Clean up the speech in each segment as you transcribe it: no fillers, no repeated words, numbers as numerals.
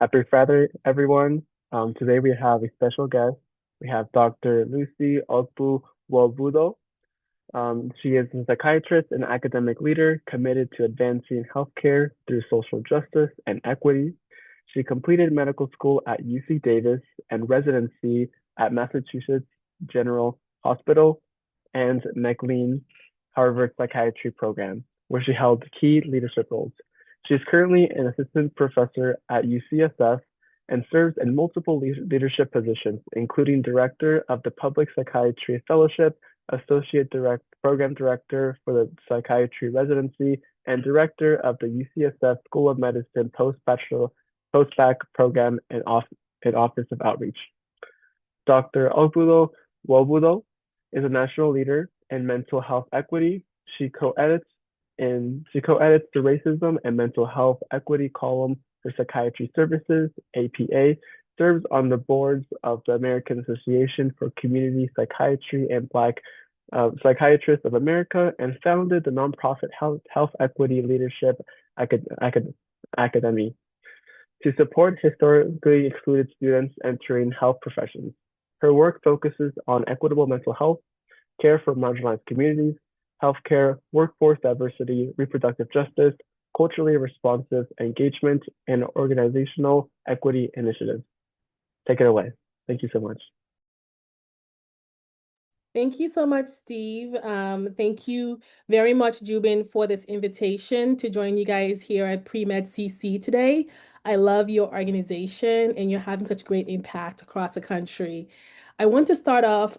Happy Friday, everyone. Today we have a special guest. We have Dr. Lucy Ogbu-Wobudo. She is a psychiatrist and academic leader committed to advancing healthcare through social justice and equity. She completed medical school at UC Davis and residency at Massachusetts General Hospital and McLean Harvard Psychiatry Program, where she held key leadership roles. She is currently an assistant professor at UCSF and serves in multiple leadership positions, including director of the Public Psychiatry Fellowship, associate program director for the psychiatry residency, and director of the UCSF School of Medicine post-bac program and Office of Outreach. Dr. Wobudo is a national leader in mental health equity. She co-edits the Racism and Mental Health Equity column for Psychiatry Services, APA, serves on the boards of the American Association for Community Psychiatry and Black Psychiatrists of America, and founded the nonprofit Health Equity Leadership Academy to support historically excluded students entering health professions. Her work focuses on equitable mental health, care for marginalized communities, healthcare, workforce diversity, reproductive justice, culturally responsive engagement, and organizational equity initiatives. Take it away. Thank you so much. Thank you so much, Steve. Thank you very much, Jubin, for this invitation to join you guys here at PreMedCC today. I love your organization and you're having such great impact across the country. I want to start off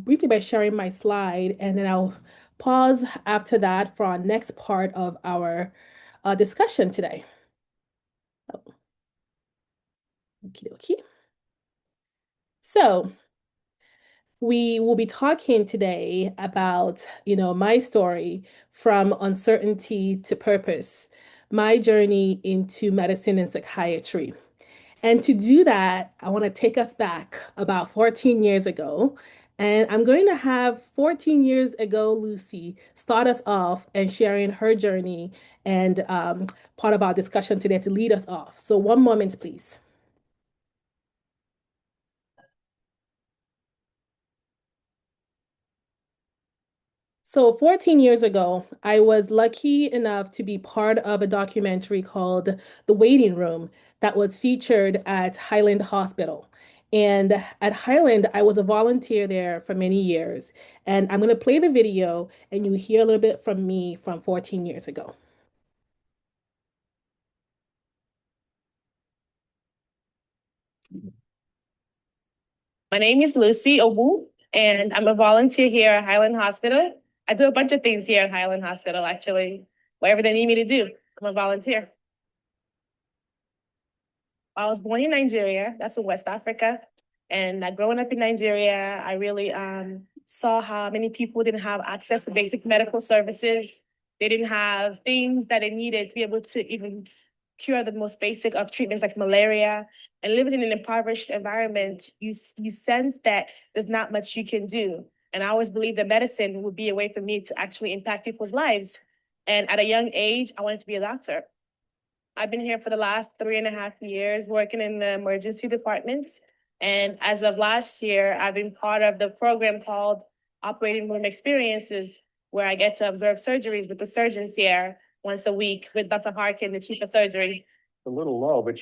briefly by sharing my slide, and then I'll pause after that for our next part of our discussion today. Okie dokie. So, we will be talking today about, my story from uncertainty to purpose, my journey into medicine and psychiatry. And to do that, I want to take us back about 14 years ago. And I'm going to have 14 years ago, Lucy, start us off and sharing her journey and part of our discussion today to lead us off. So one moment, please. So 14 years ago, I was lucky enough to be part of a documentary called The Waiting Room that was featured at Highland Hospital. And at Highland, I was a volunteer there for many years. And I'm going to play the video and you hear a little bit from me from 14 years ago. My name is Lucy Ogbu, and I'm a volunteer here at Highland Hospital. I do a bunch of things here at Highland Hospital, actually. Whatever they need me to do, I'm a volunteer. I was born in Nigeria, that's in West Africa. And growing up in Nigeria, I really saw how many people didn't have access to basic medical services. They didn't have things that they needed to be able to even cure the most basic of treatments like malaria. And living in an impoverished environment, you sense that there's not much you can do. And I always believed that medicine would be a way for me to actually impact people's lives. And at a young age, I wanted to be a doctor. I've been here for the last 3.5 years working in the emergency department. And as of last year, I've been part of the program called Operating Room Experiences, where I get to observe surgeries with the surgeons here once a week with Dr. Harkin, the chief of surgery. A little low, but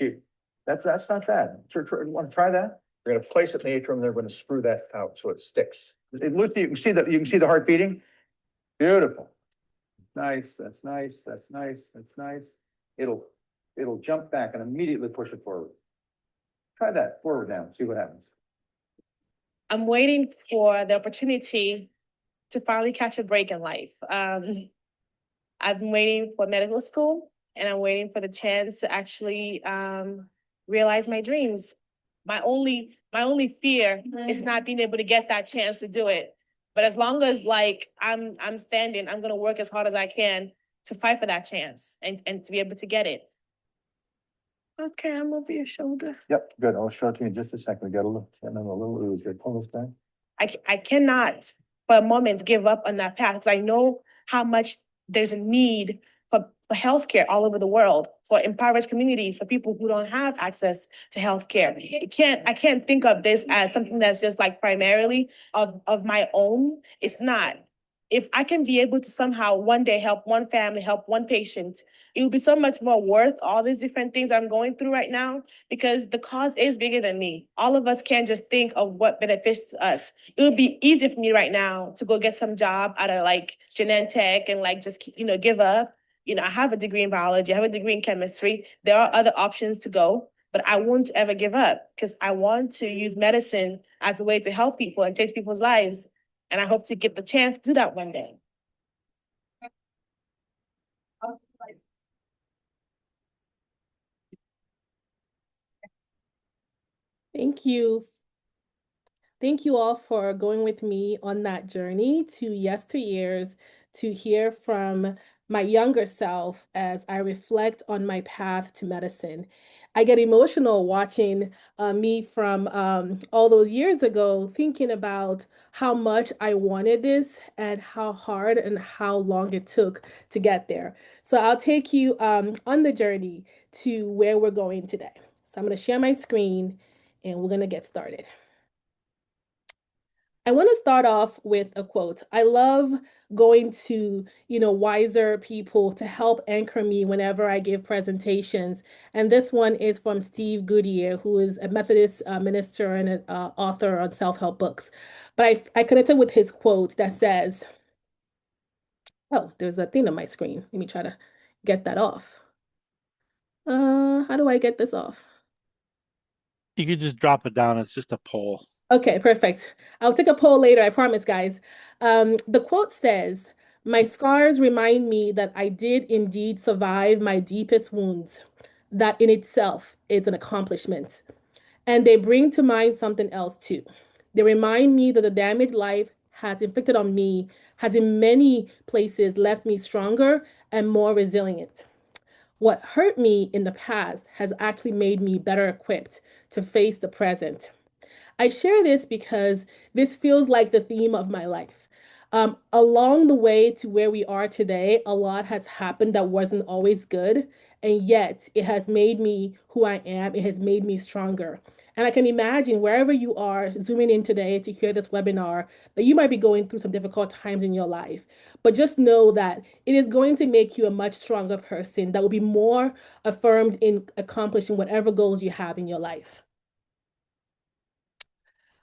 that's not bad. You want to try that? We're going to place it in the atrium. They're going to screw that out so it sticks. Lucy, you can see the heart beating. Beautiful. Nice. That's nice. That's nice. That's nice. It'll jump back and immediately push it forward. Try that forward now. See what happens. I'm waiting for the opportunity to finally catch a break in life. I've been waiting for medical school, and I'm waiting for the chance to actually realize my dreams. My only fear is not being able to get that chance to do it. But as long as I'm standing, I'm gonna work as hard as I can to fight for that chance and to be able to get it. Okay, I'm over your shoulder. Yep, good. I'll show it to you in just a second. We got a little ooze here. Pull this back. I cannot for a moment give up on that path because I know how much there's a need for healthcare all over the world, for impoverished communities, for people who don't have access to healthcare. I can't think of this as something that's just like primarily of my own. It's not. If I can be able to somehow one day help one family, help one patient, it would be so much more worth all these different things I'm going through right now, because the cause is bigger than me. All of us can't just think of what benefits us. It would be easy for me right now to go get some job out of like Genentech and like just, give up. I have a degree in biology, I have a degree in chemistry. There are other options to go, but I won't ever give up because I want to use medicine as a way to help people and change people's lives. And I hope to get the chance to do that one day. Thank you. Thank you all for going with me on that journey to yesteryears to hear from my younger self as I reflect on my path to medicine. I get emotional watching me from all those years ago, thinking about how much I wanted this and how hard and how long it took to get there. So I'll take you on the journey to where we're going today. So I'm going to share my screen and we're going to get started. I want to start off with a quote. I love going to, wiser people to help anchor me whenever I give presentations. And this one is from Steve Goodyear, who is a Methodist minister and an author on self-help books. But I connected with his quote that says, oh, there's a thing on my screen. Let me try to get that off. How do I get this off? You could just drop it down. It's just a poll. Okay, perfect. I'll take a poll later, I promise, guys. The quote says, "My scars remind me that I did indeed survive my deepest wounds. That in itself is an accomplishment. And they bring to mind something else too. They remind me that the damage life has inflicted on me has in many places left me stronger and more resilient. What hurt me in the past has actually made me better equipped to face the present." I share this because this feels like the theme of my life. Along the way to where we are today, a lot has happened that wasn't always good, and yet it has made me who I am. It has made me stronger. And I can imagine wherever you are zooming in today to hear this webinar, that you might be going through some difficult times in your life. But just know that it is going to make you a much stronger person that will be more affirmed in accomplishing whatever goals you have in your life.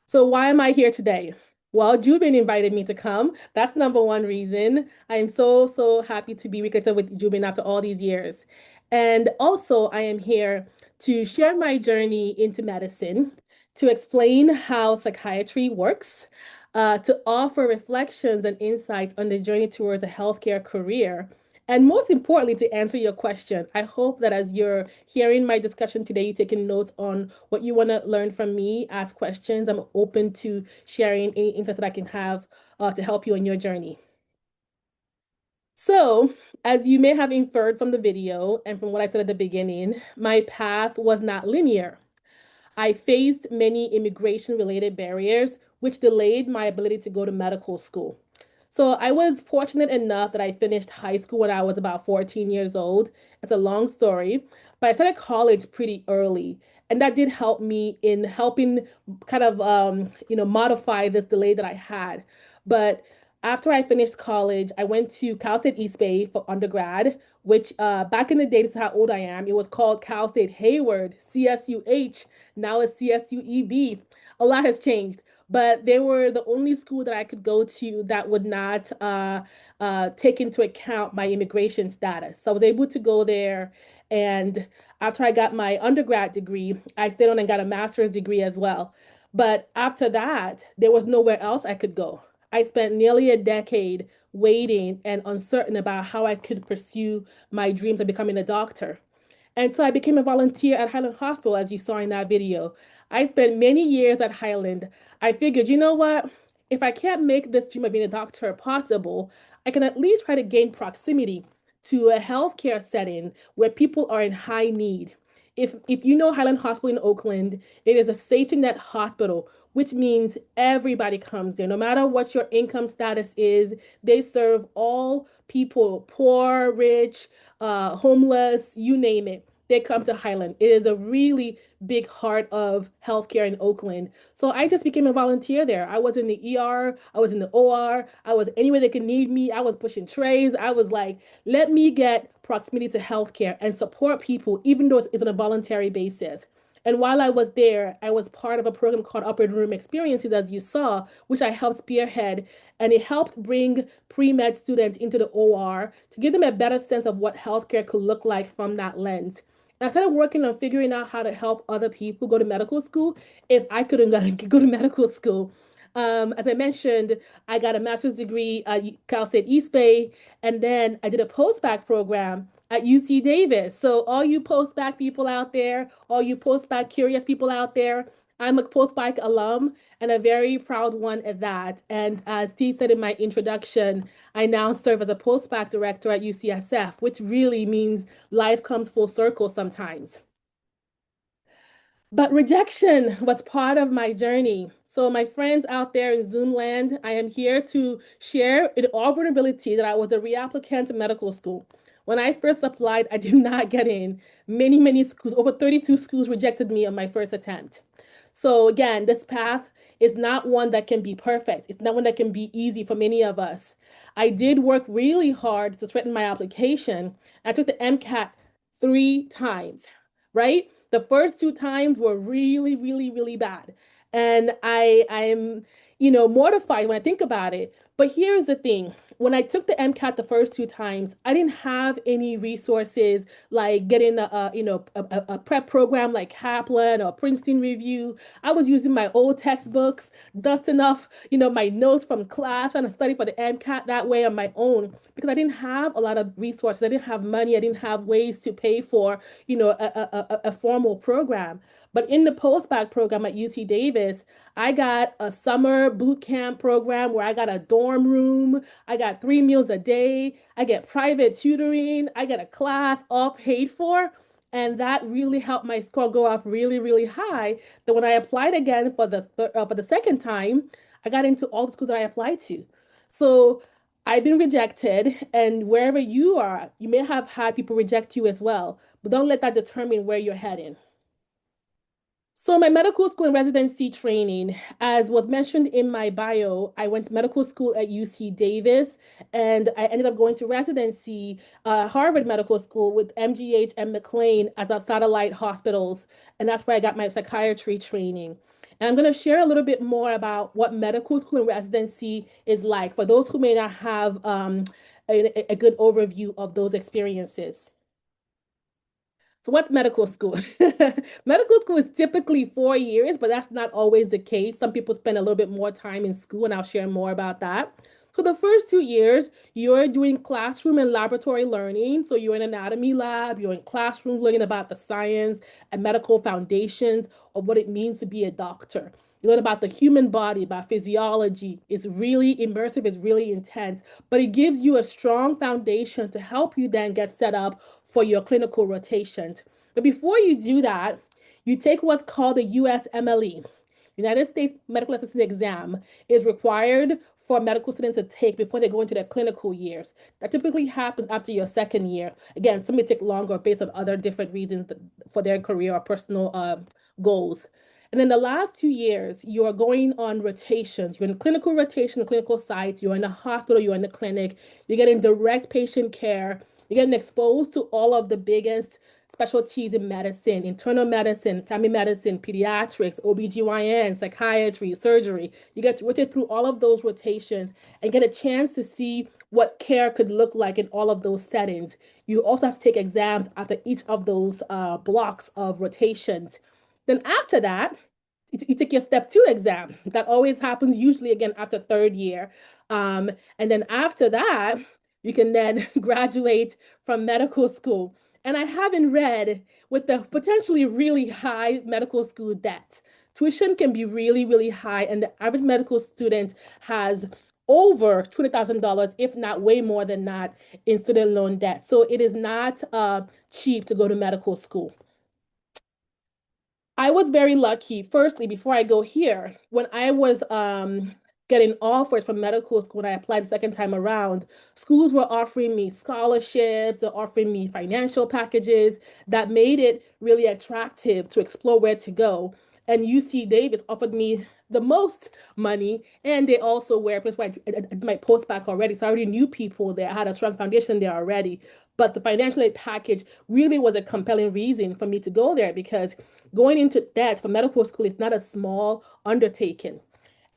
So why am I here today? Well, Jubin invited me to come. That's number one reason. I am so, so happy to be reconnected with Jubin after all these years. And also, I am here to share my journey into medicine, to explain how psychiatry works, to offer reflections and insights on the journey towards a healthcare career, and most importantly, to answer your question. I hope that as you're hearing my discussion today, you're taking notes on what you want to learn from me, ask questions. I'm open to sharing any insights that I can have to help you on your journey. So, as you may have inferred from the video and from what I said at the beginning, my path was not linear. I faced many immigration-related barriers, which delayed my ability to go to medical school. So I was fortunate enough that I finished high school when I was about 14 years old. It's a long story, but I started college pretty early. And that did help me in helping kind of, modify this delay that I had. But after I finished college, I went to Cal State East Bay for undergrad, which back in the day, this is how old I am. It was called Cal State Hayward, CSUH. Now it's CSUEB. A lot has changed, but they were the only school that I could go to that would not take into account my immigration status. So I was able to go there. And after I got my undergrad degree, I stayed on and got a master's degree as well. But after that, there was nowhere else I could go. I spent nearly a decade waiting and uncertain about how I could pursue my dreams of becoming a doctor. And so I became a volunteer at Highland Hospital, as you saw in that video. I spent many years at Highland. I figured, you know what? If I can't make this dream of being a doctor possible, I can at least try to gain proximity to a healthcare setting where people are in high need. If you know Highland Hospital in Oakland, it is a safety net hospital which means everybody comes there. No matter what your income status is, they serve all people, poor, rich, homeless, you name it. They come to Highland. It is a really big heart of healthcare in Oakland. So I just became a volunteer there. I was in the ER, I was in the OR, I was anywhere they could need me. I was pushing trays. I was like, let me get proximity to healthcare and support people, even though it's on a voluntary basis. And while I was there, I was part of a program called Operating Room Experiences, as you saw, which I helped spearhead. And it helped bring pre-med students into the OR to give them a better sense of what healthcare could look like from that lens. And I started working on figuring out how to help other people go to medical school if I couldn't go to medical school. As I mentioned, I got a master's degree at Cal State East Bay, and then I did a post-bac program at UC Davis. So all you post-bac people out there, all you post-bac curious people out there, I'm a post-bac alum and a very proud one at that. And as Steve said in my introduction, I now serve as a post-bac director at UCSF, which really means life comes full circle sometimes. But rejection was part of my journey. So, my friends out there in Zoom land, I am here to share in all vulnerability that I was a reapplicant to medical school. When I first applied, I did not get in. Many schools, over 32 schools rejected me on my first attempt. So, again, this path is not one that can be perfect. It's not one that can be easy for many of us. I did work really hard to strengthen my application. I took the MCAT 3 times, right? The first 2 times were really bad. And I'm, mortified when I think about it. But here's the thing. When I took the MCAT the first 2 times, I didn't have any resources like getting a prep program like Kaplan or Princeton Review. I was using my old textbooks, dusting off, my notes from class, trying to study for the MCAT that way on my own because I didn't have a lot of resources. I didn't have money. I didn't have ways to pay for, a formal program. But in the post-bac program at UC Davis, I got a summer boot camp program where I got a dorm room. I got 3 meals a day. I get private tutoring. I get a class all paid for. And that really helped my score go up really high. That when I applied again for the second time, I got into all the schools that I applied to. So I've been rejected, and wherever you are, you may have had people reject you as well. But don't let that determine where you're heading. So my medical school and residency training, as was mentioned in my bio, I went to medical school at UC Davis, and I ended up going to residency, Harvard Medical School with MGH and McLean as our satellite hospitals, and that's where I got my psychiatry training. And I'm going to share a little bit more about what medical school and residency is like for those who may not have a good overview of those experiences. So what's medical school? Medical school is typically 4 years, but that's not always the case. Some people spend a little bit more time in school, and I'll share more about that. So the first 2 years, you're doing classroom and laboratory learning. So you're in an anatomy lab, you're in classrooms learning about the science and medical foundations of what it means to be a doctor. You learn about the human body, about physiology. It's really immersive, it's really intense, but it gives you a strong foundation to help you then get set up for your clinical rotations. But before you do that, you take what's called the USMLE. United States Medical Assistant Exam is required for medical students to take before they go into their clinical years. That typically happens after your second year. Again, some may take longer based on other different reasons for their career or personal goals. And then the last 2 years, you are going on rotations. You're in clinical rotation, clinical sites, you're in the hospital, you're in the clinic, you're getting direct patient care, you're getting exposed to all of the biggest specialties in medicine, internal medicine, family medicine, pediatrics, OBGYN, psychiatry, surgery. You get rotated through all of those rotations and get a chance to see what care could look like in all of those settings. You also have to take exams after each of those blocks of rotations. Then after that, you take your step 2 exam. That always happens usually again after third year. And then after that, you can then graduate from medical school. And I haven't read with the potentially really high medical school debt. Tuition can be really high, and the average medical student has over $20,000, if not way more than that, in student loan debt. So it is not cheap to go to medical school. I was very lucky. Firstly, before I go here, when I was getting offers from medical school when I applied the second time around, schools were offering me scholarships or offering me financial packages that made it really attractive to explore where to go. And UC Davis offered me the most money, and they also were a place where I did my postbac already. So I already knew people there. I had a strong foundation there already. But the financial aid package really was a compelling reason for me to go there because going into debt for medical school is not a small undertaking.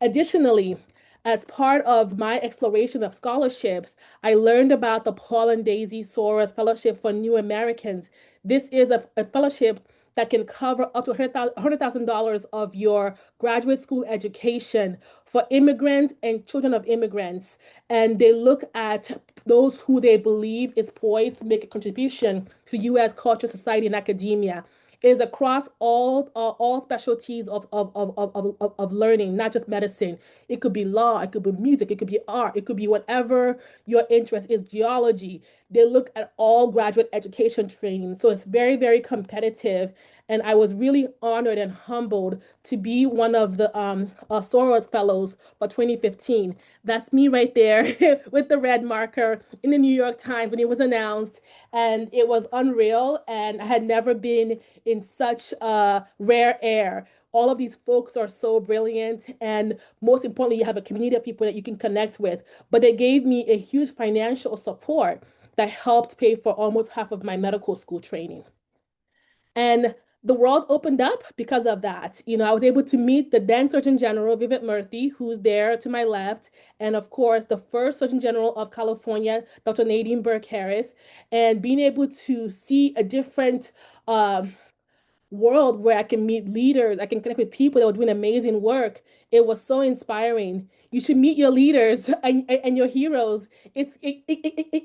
Additionally, as part of my exploration of scholarships, I learned about the Paul and Daisy Soros Fellowship for New Americans. This is a fellowship that can cover up to $100,000 of your graduate school education for immigrants and children of immigrants. And they look at those who they believe is poised to make a contribution to U.S. culture, society, and academia. It is across all specialties of learning, not just medicine. It could be law, it could be music, it could be art, it could be whatever your interest is, geology. They look at all graduate education training. So it's very, very competitive. And I was really honored and humbled to be one of the Soros Fellows for 2015. That's me right there with the red marker in the New York Times when it was announced. And it was unreal. And I had never been in such rare air. All of these folks are so brilliant. And most importantly, you have a community of people that you can connect with. But they gave me a huge financial support that helped pay for almost half of my medical school training. And the world opened up because of that. I was able to meet the then Surgeon General, Vivek Murthy, who's there to my left, and of course, the first Surgeon General of California, Dr. Nadine Burke Harris, and being able to see a different world where I can meet leaders, I can connect with people that were doing amazing work. It was so inspiring. You should meet your leaders and your heroes. It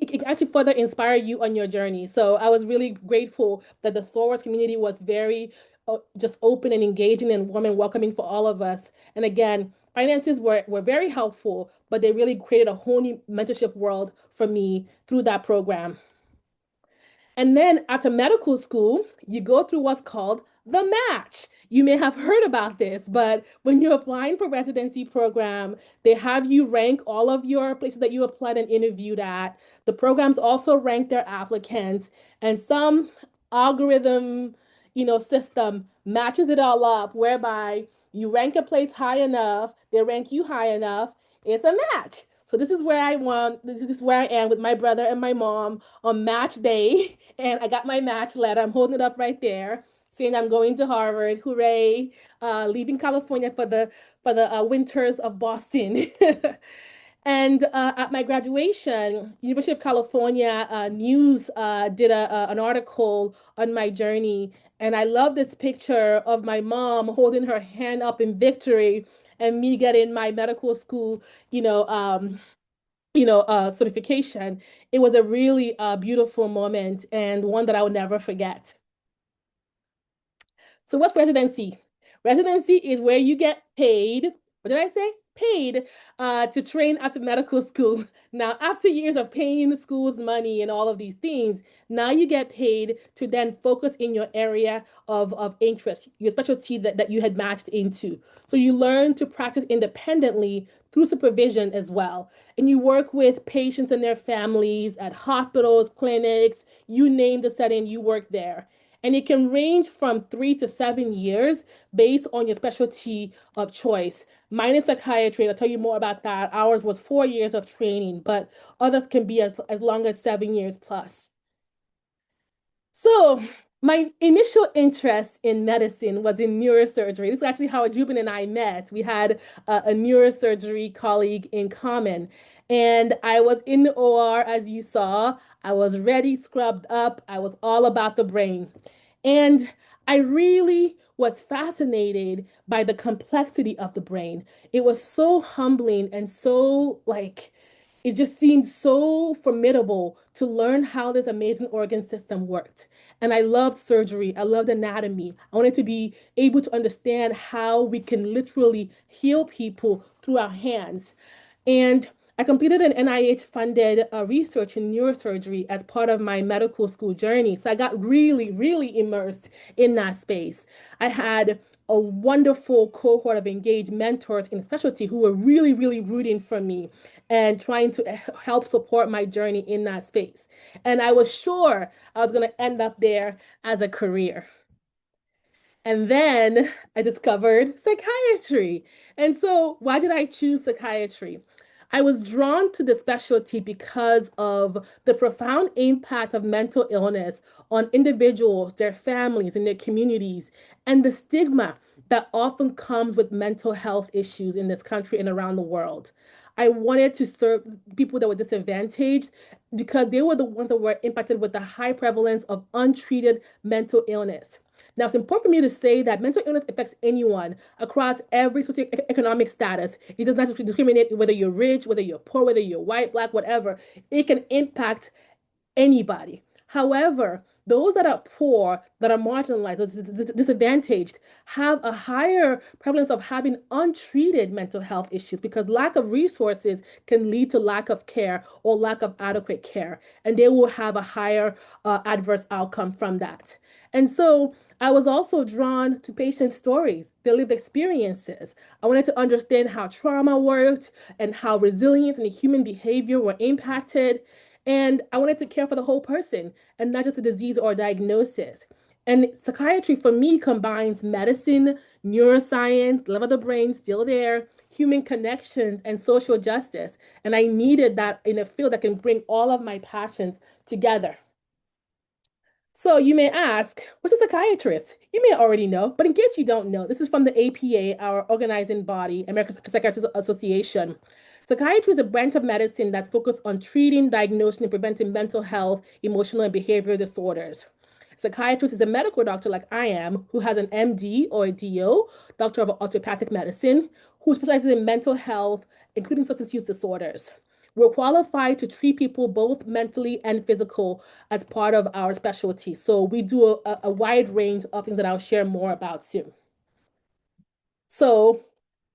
can actually further inspire you on your journey. So I was really grateful that the Soros community was very just open and engaging and warm and welcoming for all of us. And again, finances were very helpful, but they really created a whole new mentorship world for me through that program. And then after medical school, you go through what's called the match. You may have heard about this, but when you're applying for residency program, they have you rank all of your places that you applied and interviewed at. The programs also rank their applicants, and some algorithm, system matches it all up whereby you rank a place high enough, they rank you high enough, it's a match. So this is where I want, this is where I am with my brother and my mom on match day. And I got my match letter. I'm holding it up right there, saying I'm going to Harvard. Hooray! Leaving California for the winters of Boston. And at my graduation, University of California News did an article on my journey. And I love this picture of my mom holding her hand up in victory and me getting my medical school, certification. It was a really beautiful moment and one that I will never forget. So what's residency? Residency is where you get paid. What did I say? Paid to train after medical school. Now, after years of paying the school's money and all of these things, now you get paid to then focus in your area of interest, your specialty that you had matched into. So you learn to practice independently through supervision as well. And you work with patients and their families at hospitals, clinics, you name the setting, you work there. And it can range from 3 to 7 years based on your specialty of choice. Mine is psychiatry, and I'll tell you more about that. Ours was 4 years of training, but others can be as long as 7 years plus. So my initial interest in medicine was in neurosurgery. This is actually how Jubin and I met. We had a neurosurgery colleague in common. And I was in the OR, as you saw. I was ready, scrubbed up. I was all about the brain. And I really was fascinated by the complexity of the brain. It was so humbling and so it just seemed so formidable to learn how this amazing organ system worked. And I loved surgery. I loved anatomy. I wanted to be able to understand how we can literally heal people through our hands. And I completed an NIH-funded research in neurosurgery as part of my medical school journey. So I got really, really immersed in that space. I had a wonderful cohort of engaged mentors in specialty who were really, really rooting for me and trying to help support my journey in that space. And I was sure I was going to end up there as a career. And then I discovered psychiatry. And so, why did I choose psychiatry? I was drawn to the specialty because of the profound impact of mental illness on individuals, their families, and their communities, and the stigma that often comes with mental health issues in this country and around the world. I wanted to serve people that were disadvantaged because they were the ones that were impacted with the high prevalence of untreated mental illness. Now, it's important for me to say that mental illness affects anyone across every socioeconomic status. It does not discriminate whether you're rich, whether you're poor, whether you're white, black, whatever. It can impact anybody. However, those that are poor, that are marginalized, disadvantaged, have a higher prevalence of having untreated mental health issues because lack of resources can lead to lack of care or lack of adequate care, and they will have a higher adverse outcome from that. And so I was also drawn to patient stories, their lived experiences. I wanted to understand how trauma worked and how resilience and human behavior were impacted. And I wanted to care for the whole person and not just a disease or a diagnosis. And psychiatry for me combines medicine, neuroscience, love of the brain, still there, human connections, and social justice. And I needed that in a field that can bring all of my passions together. So you may ask, what's a psychiatrist? You may already know, but in case you don't know, this is from the APA, our organizing body, American Psychiatrists Association. Psychiatry is a branch of medicine that's focused on treating, diagnosing, and preventing mental health, emotional, and behavioral disorders. Psychiatrist is a medical doctor like I am, who has an MD or a DO, Doctor of Osteopathic Medicine, who specializes in mental health, including substance use disorders. We're qualified to treat people both mentally and physical as part of our specialty. So we do a wide range of things that I'll share more about soon. So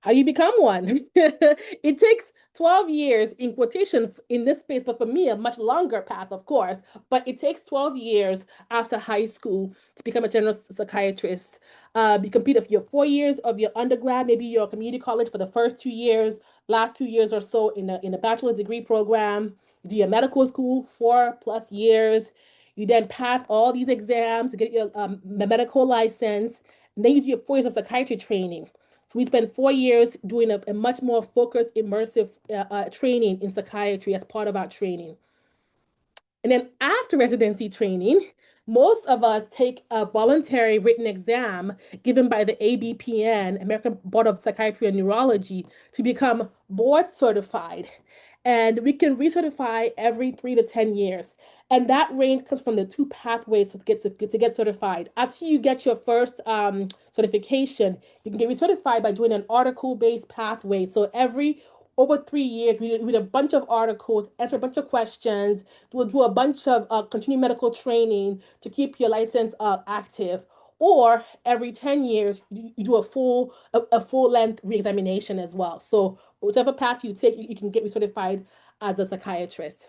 how do you become one? It takes 12 years in quotation in this space, but for me, a much longer path, of course. But it takes 12 years after high school to become a general psychiatrist. You complete your 4 years of your undergrad, maybe your community college for the first 2 years, last 2 years or so in a bachelor's degree program. You do your medical school, 4+ years. You then pass all these exams to get your medical license. And then you do your 4 years of psychiatry training. So we spent 4 years doing a much more focused, immersive training in psychiatry as part of our training. And then after residency training, most of us take a voluntary written exam given by the ABPN, American Board of Psychiatry and Neurology, to become board certified. And we can recertify every 3 to 10 years. And that range comes from the two pathways to get certified. After you get your first certification, you can get recertified by doing an article-based pathway. So every over 3 years, we read a bunch of articles, answer a bunch of questions, do a bunch of continuing medical training to keep your license active. Or every 10 years, you do a full length reexamination as well. So whichever path you take, you can get recertified as a psychiatrist.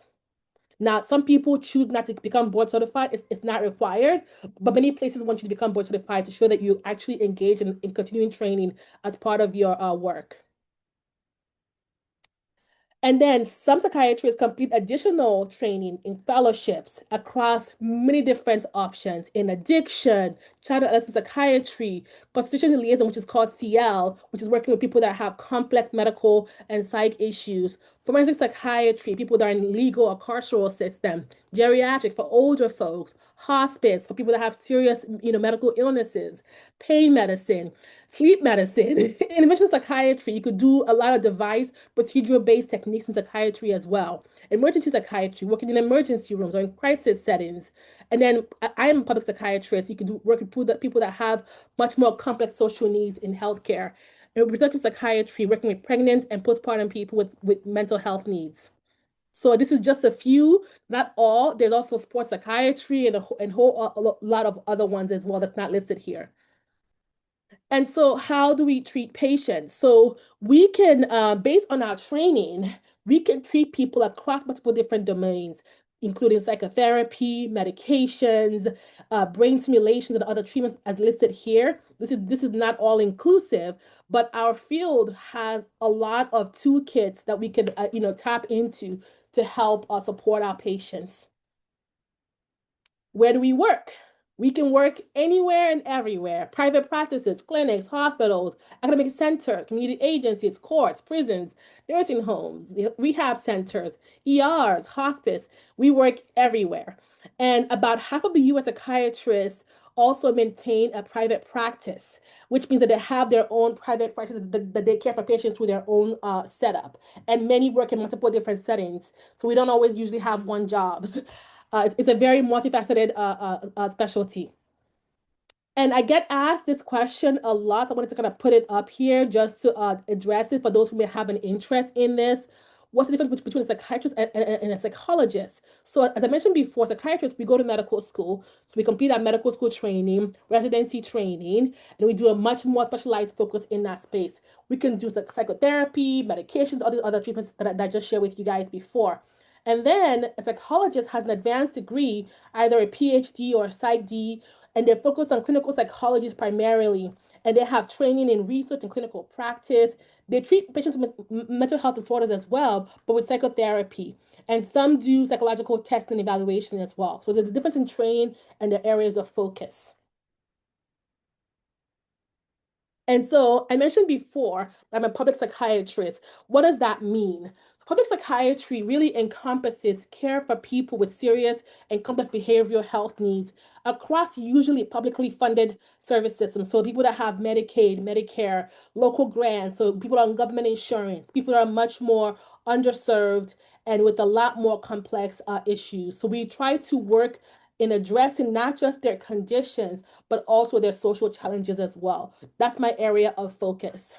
Now, some people choose not to become board certified. It's not required, but many places want you to become board certified to show that you actually engage in continuing training as part of your work. And then some psychiatrists complete additional training in fellowships across many different options in addiction, child and adolescent psychiatry, constitutional liaison, which is called CL, which is working with people that have complex medical and psych issues, forensic psychiatry, people that are in legal or carceral system, geriatric for older folks, hospice for people that have serious, medical illnesses, pain medicine, sleep medicine, interventional psychiatry. You could do a lot of device procedural-based techniques in psychiatry as well. Emergency psychiatry, working in emergency rooms or in crisis settings. And then I am a public psychiatrist. You can work with people that have much more complex social needs in healthcare. And reproductive psychiatry, working with pregnant and postpartum people with mental health needs. So this is just a few, not all. There's also sports psychiatry and a whole lot of other ones as well that's not listed here. And so how do we treat patients? So we can, based on our training, We can treat people across multiple different domains, including psychotherapy, medications, brain stimulations, and other treatments as listed here. This is not all inclusive, but our field has a lot of toolkits that we can tap into to help support our patients. Where do we work? We can work anywhere and everywhere. Private practices, clinics, hospitals, academic centers, community agencies, courts, prisons, nursing homes, rehab centers, ERs, hospice. We work everywhere. And about half of the US psychiatrists also maintain a private practice, which means that they have their own private practice that they care for patients through their own setup. And many work in multiple different settings. So we don't always usually have one job. It's a very multifaceted specialty. And I get asked this question a lot. So I wanted to kind of put it up here just to address it for those who may have an interest in this. What's the difference between a psychiatrist and a psychologist? So as I mentioned before, psychiatrists, we go to medical school. So we complete our medical school training, residency training, and we do a much more specialized focus in that space. We can do psychotherapy, medications, all the other treatments that I just shared with you guys before. And then a psychologist has an advanced degree, either a PhD or a PsyD, and they're focused on clinical psychology primarily. And they have training in research and clinical practice. They treat patients with mental health disorders as well, but with psychotherapy. And some do psychological testing and evaluation as well. So there's a difference in training and the areas of focus. And so I mentioned before, I'm a public psychiatrist. What does that mean? Public psychiatry really encompasses care for people with serious and complex behavioral health needs across usually publicly funded service systems. So people that have Medicaid, Medicare, local grants, so people on government insurance, people that are much more underserved and with a lot more complex issues. So we try to work in addressing not just their conditions, but also their social challenges as well. That's my area of focus.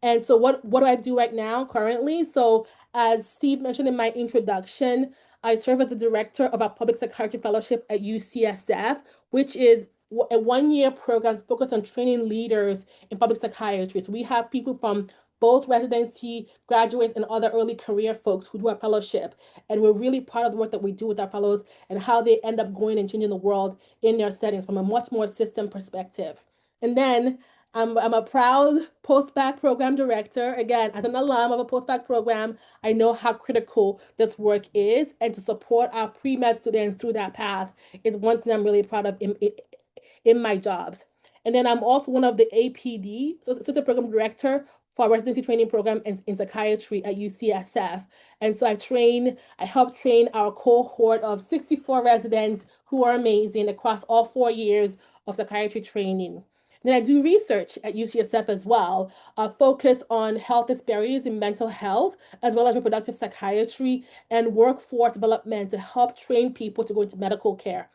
And so what do I do right now currently? So as Steve mentioned in my introduction, I serve as the director of our public psychiatry fellowship at UCSF, which is a one-year program focused on training leaders in public psychiatry. So we have people from both residency graduates and other early career folks who do our fellowship. And we're really proud of the work that we do with our fellows and how they end up going and changing the world in their settings from a much more system perspective. And then I'm a proud post-bac program director. Again, as an alum of a post-bac program, I know how critical this work is, and to support our pre-med students through that path is one thing I'm really proud of in my jobs. And then I'm also one of the APD, so assistant program director for our residency training program in psychiatry at UCSF. And so I help train our cohort of 64 residents who are amazing across all 4 years of psychiatry training. Then I do research at UCSF as well, focus on health disparities in mental health, as well as reproductive psychiatry and workforce development to help train people to go into medical care.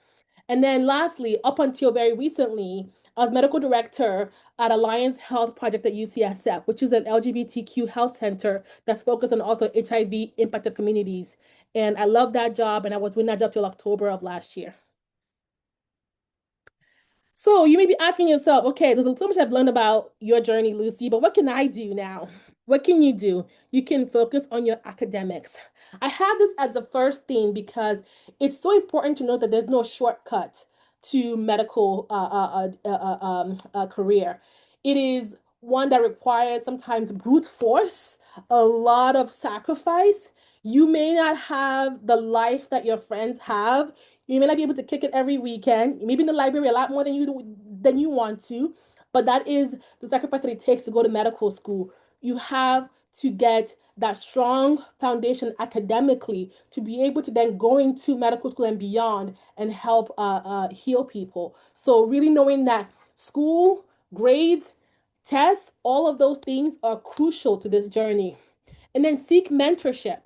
And then lastly, up until very recently, I was medical director at Alliance Health Project at UCSF, which is an LGBTQ health center that's focused on also HIV impacted communities. And I love that job, and I was doing that job till October of last year. So you may be asking yourself, okay, there's so much I've learned about your journey, Lucy, but what can I do now? What can you do? You can focus on your academics. I have this as the first thing because it's so important to know that there's no shortcut to medical career. It is one that requires sometimes brute force, a lot of sacrifice. You may not have the life that your friends have. You may not be able to kick it every weekend. You may be in the library a lot more than you want to, but that is the sacrifice that it takes to go to medical school. You have to get that strong foundation academically to be able to then go into medical school and beyond and help heal people. So really knowing that school, grades, tests, all of those things are crucial to this journey. And then seek mentorship.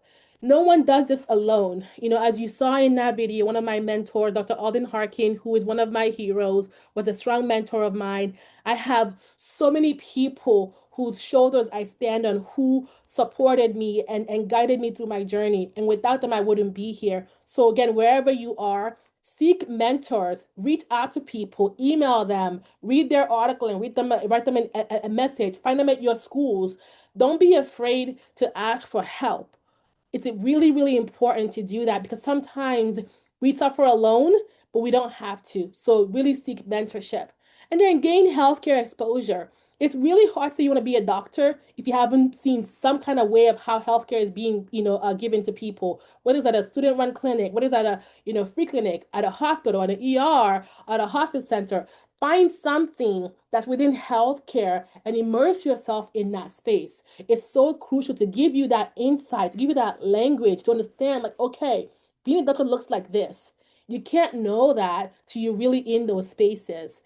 No one does this alone. As you saw in that video, one of my mentors, Dr. Alden Harkin, who is one of my heroes, was a strong mentor of mine. I have so many people whose shoulders I stand on, who supported me and guided me through my journey. And without them, I wouldn't be here. So again, wherever you are, seek mentors, reach out to people, email them, read their article and write them a message, find them at your schools. Don't be afraid to ask for help. it's really, really important to do that because sometimes we suffer alone, but we don't have to. So really seek mentorship and then gain healthcare exposure. It's really hard to say you want to be a doctor if you haven't seen some kind of way of how healthcare is being, given to people. Whether it's at a student-run clinic, whether it's at a, free clinic, at a hospital, at an ER, at a hospice center. Find something that's within healthcare and immerse yourself in that space. It's so crucial to give you that insight, to give you that language to understand, like, okay, being a doctor looks like this. You can't know that till you're really in those spaces.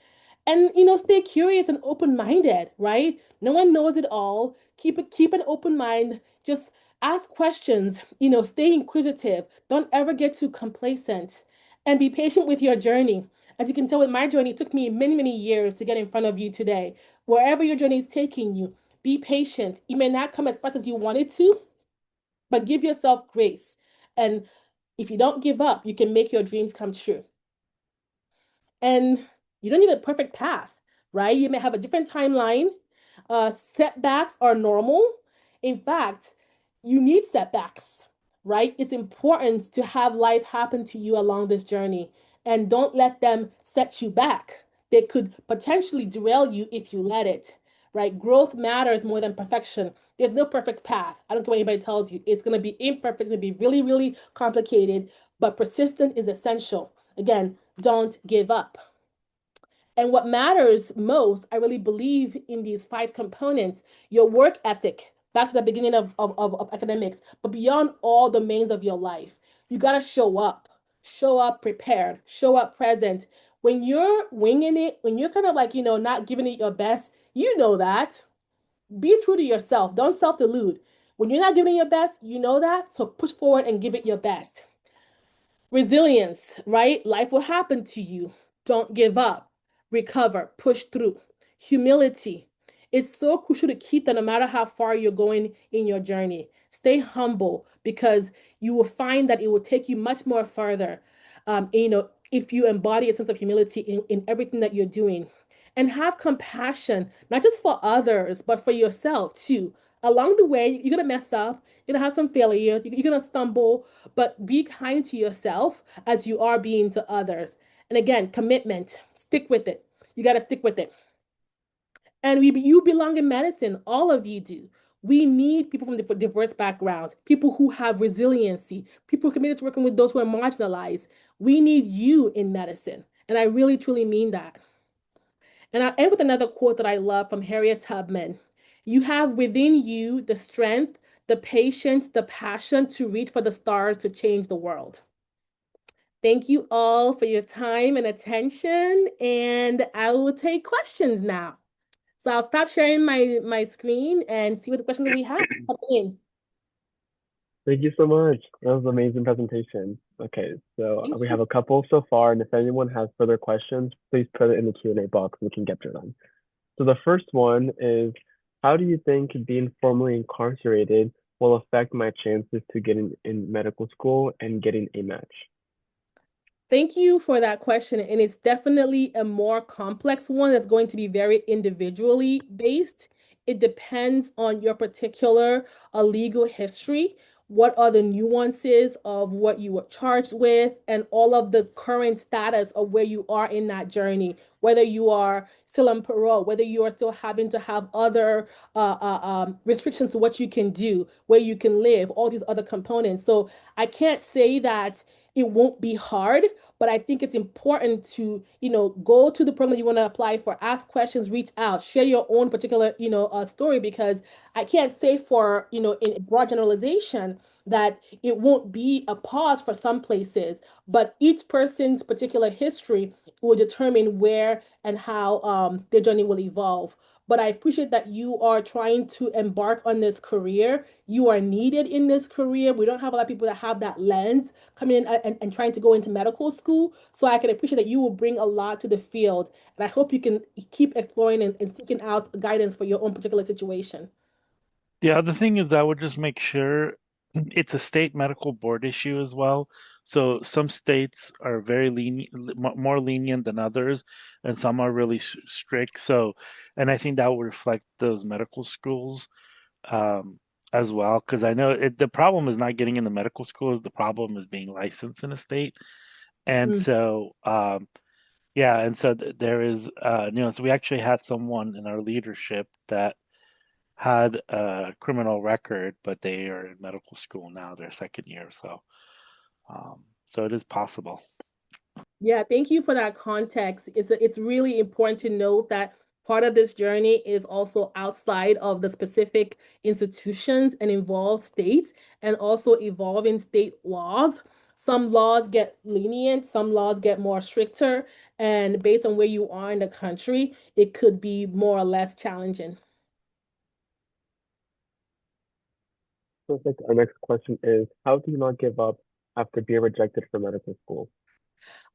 And stay curious and open-minded, right? No one knows it all. Keep an open mind. Just ask questions, stay inquisitive. Don't ever get too complacent and be patient with your journey. As you can tell with my journey, it took me many, many years to get in front of you today. Wherever your journey is taking you, be patient. It may not come as fast as you wanted to, but give yourself grace. And if you don't give up, you can make your dreams come true. And you don't need a perfect path, right? You may have a different timeline. Setbacks are normal. In fact, you need setbacks, right? It's important to have life happen to you along this journey and don't let them set you back. They could potentially derail you if you let it, right? Growth matters more than perfection. There's no perfect path. I don't care what anybody tells you. It's going to be imperfect. It's going to be really, really complicated, but persistent is essential. Again, don't give up. And what matters most, I really believe in these 5 components, your work ethic, back to the beginning of academics, but beyond all domains of your life, you got to show up prepared, show up present. When you're winging it, when you're kind of like, not giving it your best, you know that. Be true to yourself. Don't self delude. When you're not giving it your best, you know that. So push forward and give it your best. Resilience, right? Life will happen to you. Don't give up. Recover. Push through. Humility. It's so crucial to keep that no matter how far you're going in your journey. Stay humble because you will find that it will take you much more further. If you embody a sense of humility in everything that you're doing. And have compassion, not just for others, but for yourself too. Along the way, you're going to mess up. You're going to have some failures. You're going to stumble, but be kind to yourself as you are being to others. And again, commitment, stick with it. You got to stick with it. And you belong in medicine. All of you do. We need people from diverse backgrounds, people who have resiliency, people committed to working with those who are marginalized. We need you in medicine. And I really, truly mean that. And I'll end with another quote that I love from Harriet Tubman. You have within you the strength, the patience, the passion to reach for the stars to change the world. Thank you all for your time and attention, and I will take questions now. So I'll stop sharing my screen and see what the questions we have coming in. Thank you so much. That was an amazing presentation. Okay, so Thank we you. have a couple so far, and if anyone has further questions, please put it in the Q&A box and we can get to them. So the first one is, how do you think being formally incarcerated will affect my chances to get in medical school and getting a match? Thank you for that question. And it's definitely a more complex one that's going to be very individually based. It depends on your particular legal history. What are the nuances of what you were charged with, and all of the current status of where you are in that journey, whether you are still on parole, whether you are still having to have other restrictions to what you can do, where you can live, all these other components. So I can't say that it won't be hard, but I think it's important to, go to the program you want to apply for, ask questions, reach out, share your own particular, story, because I can't say for, in broad generalization that it won't be a pause for some places, but each person's particular history will determine where and how their journey will evolve. But I appreciate that you are trying to embark on this career. You are needed in this career. We don't have a lot of people that have that lens coming in and trying to go into medical school. So I can appreciate that you will bring a lot to the field. And I hope you can keep exploring and seeking out guidance for your own particular situation. Yeah, the thing is, I would just make sure it's a state medical board issue as well. So some states are very lenient, more lenient than others, and some are really strict. So, and I think that will reflect those medical schools. as well, because I know the problem is not getting into medical schools. The problem is being licensed in a state. And Mm. so, yeah, and so there is, so we actually had someone in our leadership that had a criminal record, but they are in medical school now, their second year. So it is possible. Yeah, thank you for that context. It's really important to note that part of this journey is also outside of the specific institutions and involved states and also evolving state laws. Some laws get lenient, some laws get more stricter, and based on where you are in the country, it could be more or less challenging. Perfect. Our next question is, how do you not give up after being rejected from medical school?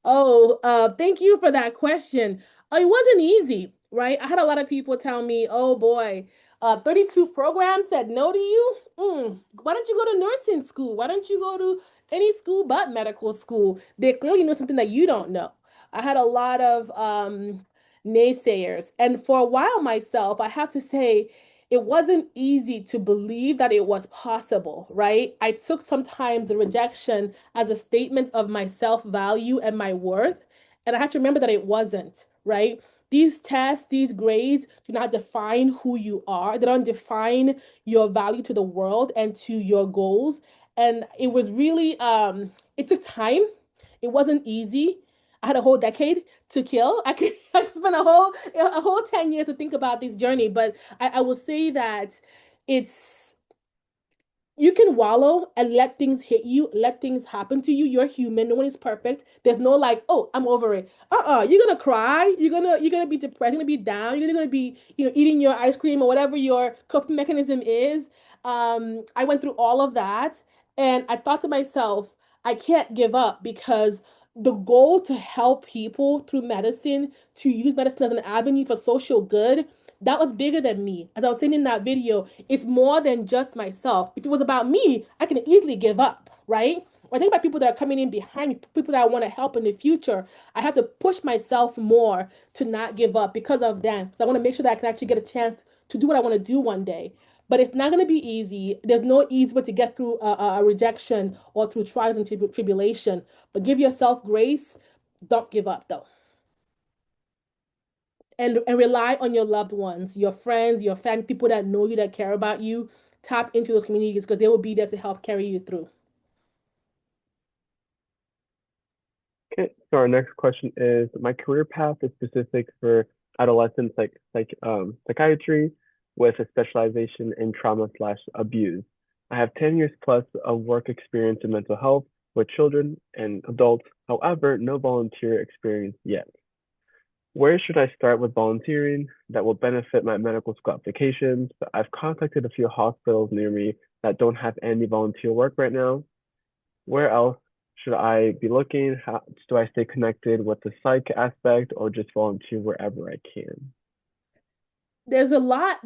Oh, thank you for that question. It wasn't easy, right? I had a lot of people tell me, "Oh boy, 32 programs said no to you. Why don't you go to nursing school? Why don't you go to any school but medical school? They clearly know something that you don't know." I had a lot of naysayers, and for a while myself, I have to say, it wasn't easy to believe that it was possible, right? I took sometimes the rejection as a statement of my self value and my worth. And I had to remember that it wasn't, right? These tests, these grades do not define who you are. They don't define your value to the world and to your goals. And it was really, it took time. It wasn't easy. I had a whole decade to kill. I could spend a whole 10 years to think about this journey, but I will say that it's you can wallow and let things hit you, let things happen to you. You're human. No one is perfect. There's no like, oh, I'm over it. You're gonna cry. You're gonna be depressed. You're gonna be down. You're gonna be, eating your ice cream or whatever your coping mechanism is. I went through all of that, and I thought to myself, I can't give up because the goal to help people through medicine, to use medicine as an avenue for social good, that was bigger than me. As I was saying in that video, it's more than just myself. If it was about me, I can easily give up, right? When I think about people that are coming in behind me, people that I want to help in the future, I have to push myself more to not give up because of them. So I want to make sure that I can actually get a chance to do what I want to do one day. But it's not going to be easy. There's no easy way to get through a rejection or through trials and tribulation. But give yourself grace. Don't give up, though, and rely on your loved ones, your friends, your family, people that know you, that care about you. Tap into those communities because they will be there to help carry you through. Okay, so our next question is, my career path is specific for adolescent psychiatry with a specialization in trauma slash abuse. I have 10 years plus of work experience in mental health with children and adults, however, no volunteer experience yet. Where should I start with volunteering that will benefit my medical school applications? I've contacted a few hospitals near me that don't have any volunteer work right now. Where else should I be looking? How do I stay connected with the psych aspect or just volunteer wherever I can? There's a lot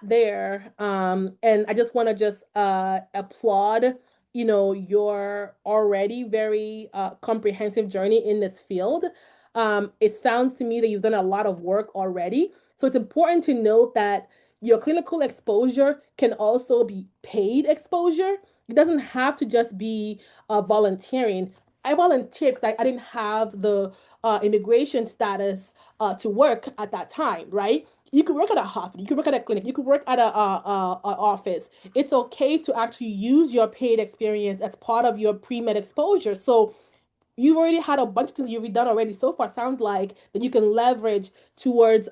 there. And I just want to just applaud, your already very comprehensive journey in this field. It sounds to me that you've done a lot of work already. So it's important to note that your clinical exposure can also be paid exposure. It doesn't have to just be volunteering. I volunteered because I didn't have the immigration status to work at that time, right? You could work at a hospital, you could work at a clinic, you could work at a office. It's okay to actually use your paid experience as part of your pre-med exposure. So you've already had a bunch of things you've done already so far. Sounds like that you can leverage towards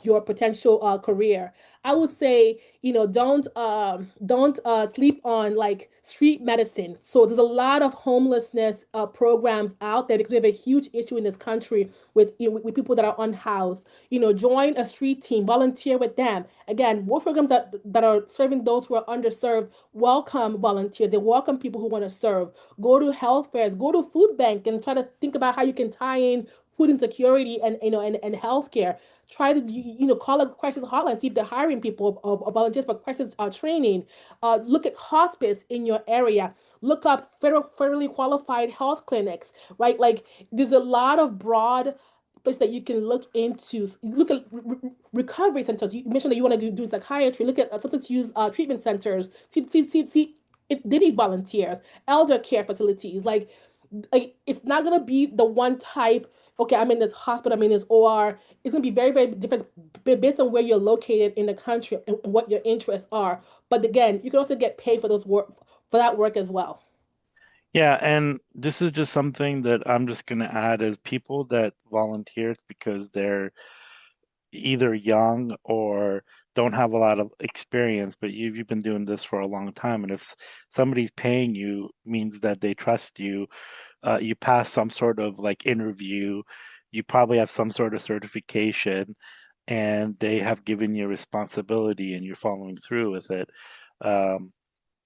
your potential career. I would say, don't sleep on like street medicine. So there's a lot of homelessness programs out there because we have a huge issue in this country with, with people that are unhoused. Join a street team, volunteer with them. Again, more programs that are serving those who are underserved welcome volunteers. They welcome people who want to serve. Go to health fairs, go to food bank and try to think about how you can tie in food insecurity and healthcare. Try to call a crisis hotline, see if they're hiring people of volunteers for crisis training. Look at hospice in your area. Look up federally qualified health clinics, right? Like there's a lot of broad place that you can look into. Look at recovery centers. You mentioned that you want to do psychiatry. Look at substance use treatment centers. See, they need volunteers. Elder care facilities. Like it's not gonna be the one type. Okay, I'm in this hospital. I'm in this OR. It's gonna be very, very different based on where you're located in the country and what your interests are. But again, you can also get paid for those work for that work as well. Yeah, and this is just something that I'm just going to add as people that volunteer because they're either young or don't have a lot of experience, but you've been doing this for a long time. And if somebody's paying you, means that they trust you. You pass some sort of like interview, you probably have some sort of certification, and they have given you responsibility and you're following through with it. Um,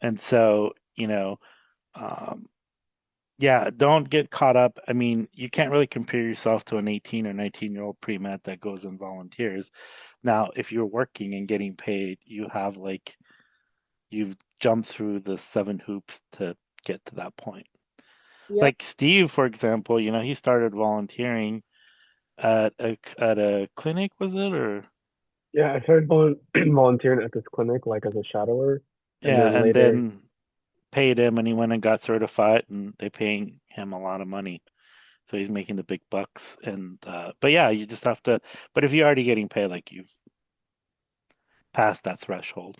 and so, um, yeah, don't get caught up. I mean, you can't really compare yourself to an 18 or 19-year-old pre-med that goes and volunteers. Now, if you're working and getting paid, you've jumped through the 7 hoops to get to that point. Yep. Like Steve, for example, he started volunteering at a clinic, was it? Or Yeah, I started volunteering at this clinic like as a shadower, and yeah, then and later, then paid him and he went and got certified and they paying him a lot of money. So he's making the big bucks. And but yeah, you just have to. But if you're already getting paid, like you've passed that threshold.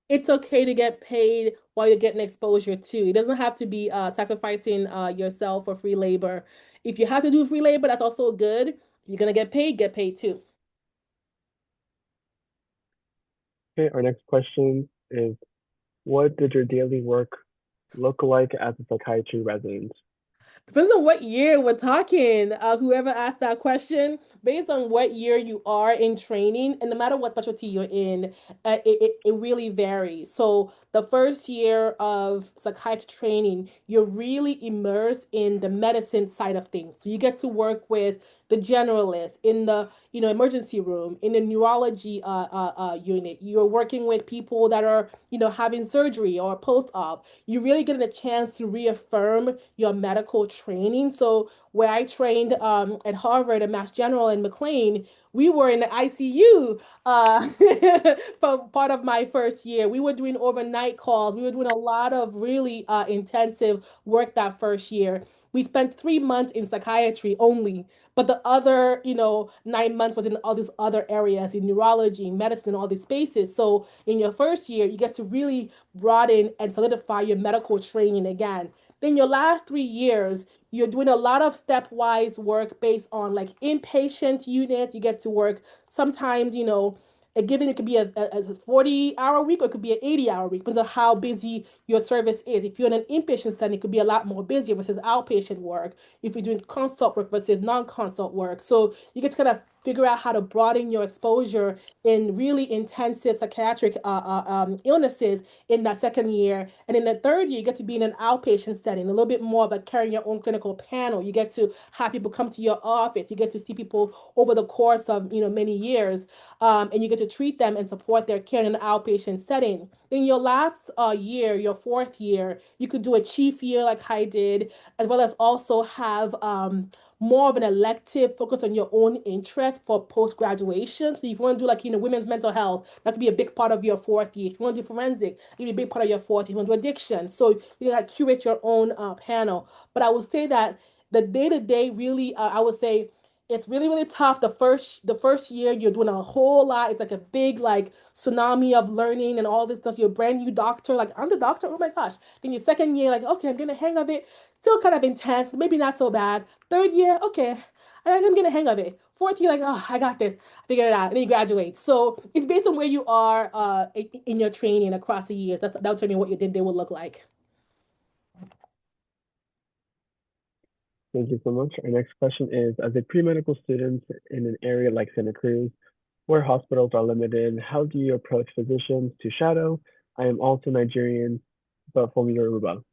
It's okay to get paid while you're getting exposure too. It doesn't have to be sacrificing yourself for free labor. If you have to do free labor, that's also good. You're gonna get paid too. okay, our next question is, what did your daily work look like as a psychiatry resident? Depends on what year we're talking. Whoever asked that question, based on what year you are in training, and no matter what specialty you're in, it really varies. So the first year of psychiatry training, you're really immersed in the medicine side of things. So you get to work with the generalist in the emergency room, in the neurology unit. You're working with people that are having surgery or post-op. You're really getting a chance to reaffirm your medical training. So where I trained at Harvard and Mass General and McLean, we were in the ICU for part of my first year. We were doing overnight calls. We were doing a lot of really intensive work that first year. We spent 3 months in psychiatry only, but the other, 9 months was in all these other areas in neurology, medicine, all these spaces. So in your first year, you get to really broaden and solidify your medical training again. Then your last 3 years, you're doing a lot of stepwise work based on like inpatient units. You get to work sometimes, it could be a 40-hour week or it could be an 80-hour week, depends on how busy your service is. If you're in an inpatient setting, it could be a lot more busy versus outpatient work. If you're doing consult work versus non-consult work. So you get to kind of figure out how to broaden your exposure in really intensive psychiatric illnesses in that second year. And in the third year, you get to be in an outpatient setting, a little bit more of a carrying your own clinical panel. You get to have people come to your office. You get to see people over the course of, many years, and you get to treat them and support their care in an outpatient setting. In your last year, your fourth year, you could do a chief year like I did, as well as also have more of an elective focus on your own interest for post graduation. So if you want to do like women's mental health, that could be a big part of your fourth year. If you want to do forensic, it could be a big part of your fourth year. If you want to do addiction, so you like curate your own panel. But I would say that the day to day really, I would say it's really really tough. The first year you're doing a whole lot. It's like a big like tsunami of learning and all this stuff. You're a brand new doctor, like I'm the doctor. Oh my gosh. Then your second year, like okay, I'm getting a hang of it. Still kind of intense, maybe not so bad. Third year, okay, I'm getting a hang of it. Fourth year, like oh, I got this. I figured it out. And then you graduate. So it's based on where you are in your training across the years. That'll tell me what your day will look like. Thank you so much. Our next question is, as a pre-medical student in an area like Santa Cruz, where hospitals are limited, how do you approach physicians to shadow? I am also Nigerian, but from Yoruba.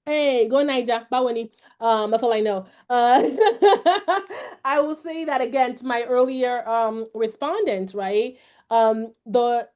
Hey, go Niger, Bawani. That's all I know. I will say that again to my earlier respondent, right? The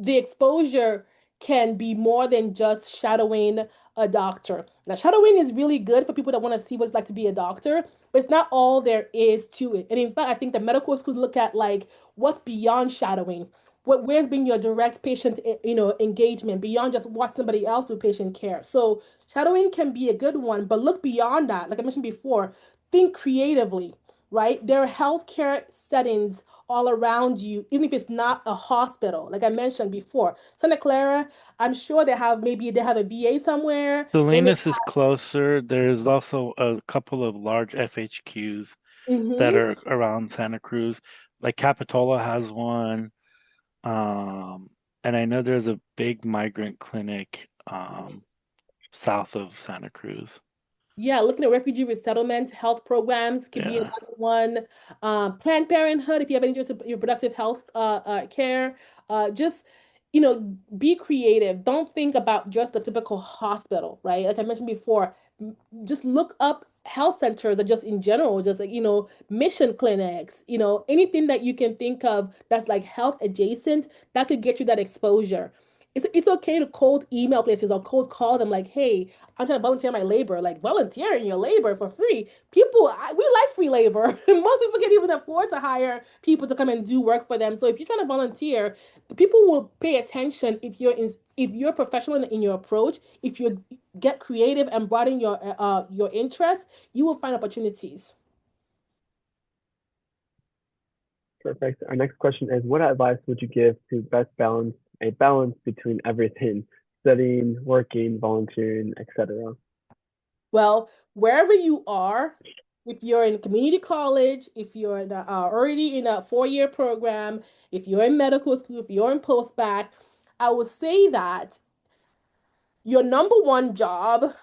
exposure can be more than just shadowing a doctor. Now, shadowing is really good for people that want to see what it's like to be a doctor, but it's not all there is to it. And in fact, I think the medical schools look at like what's beyond shadowing. Where's being your direct patient, engagement beyond just watch somebody else do patient care. So shadowing can be a good one, but look beyond that. Like I mentioned before, think creatively, right? There are healthcare settings all around you, even if it's not a hospital. Like I mentioned before, Santa Clara, I'm sure they have a VA somewhere. They may Salinas is closer. There's also a couple of large FHQs that hmm are around Santa Cruz. Like Capitola has one. Um, and I know there's a big migrant clinic south of Santa Cruz. Yeah, looking at refugee resettlement health programs could be Yeah. another one. Planned Parenthood, if you have any interest in reproductive health care, just be creative. Don't think about just the typical hospital, right? Like I mentioned before, just look up health centers or just in general, just like mission clinics, anything that you can think of that's like health adjacent that could get you that exposure. It's okay to cold email places or cold call them like, hey, I'm trying to volunteer my labor, like volunteering your labor for free. We like free labor. Most people can't even afford to hire people to come and do work for them. So if you're trying to volunteer, the people will pay attention if you're professional in your approach. If you get creative and broaden your interest, you will find opportunities. Perfect. Our next question is, what advice would you give to best balance a balance between everything, studying, working, volunteering, etc.? Well, wherever you are, if you're in community college, if you're already in a 4-year program, if you're in medical school, if you're in post-bac, I would say that your number one job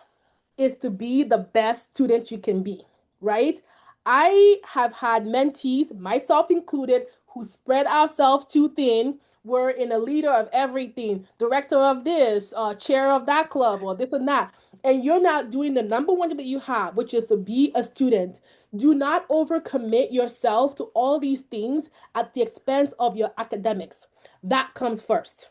is to be the best student you can be, right? I have had mentees, myself included, who spread ourselves too thin. We're in a leader of everything, director of this, chair of that club, or this and that. And you're not doing the number one job that you have, which is to be a student. Do not overcommit yourself to all these things at the expense of your academics. That comes first.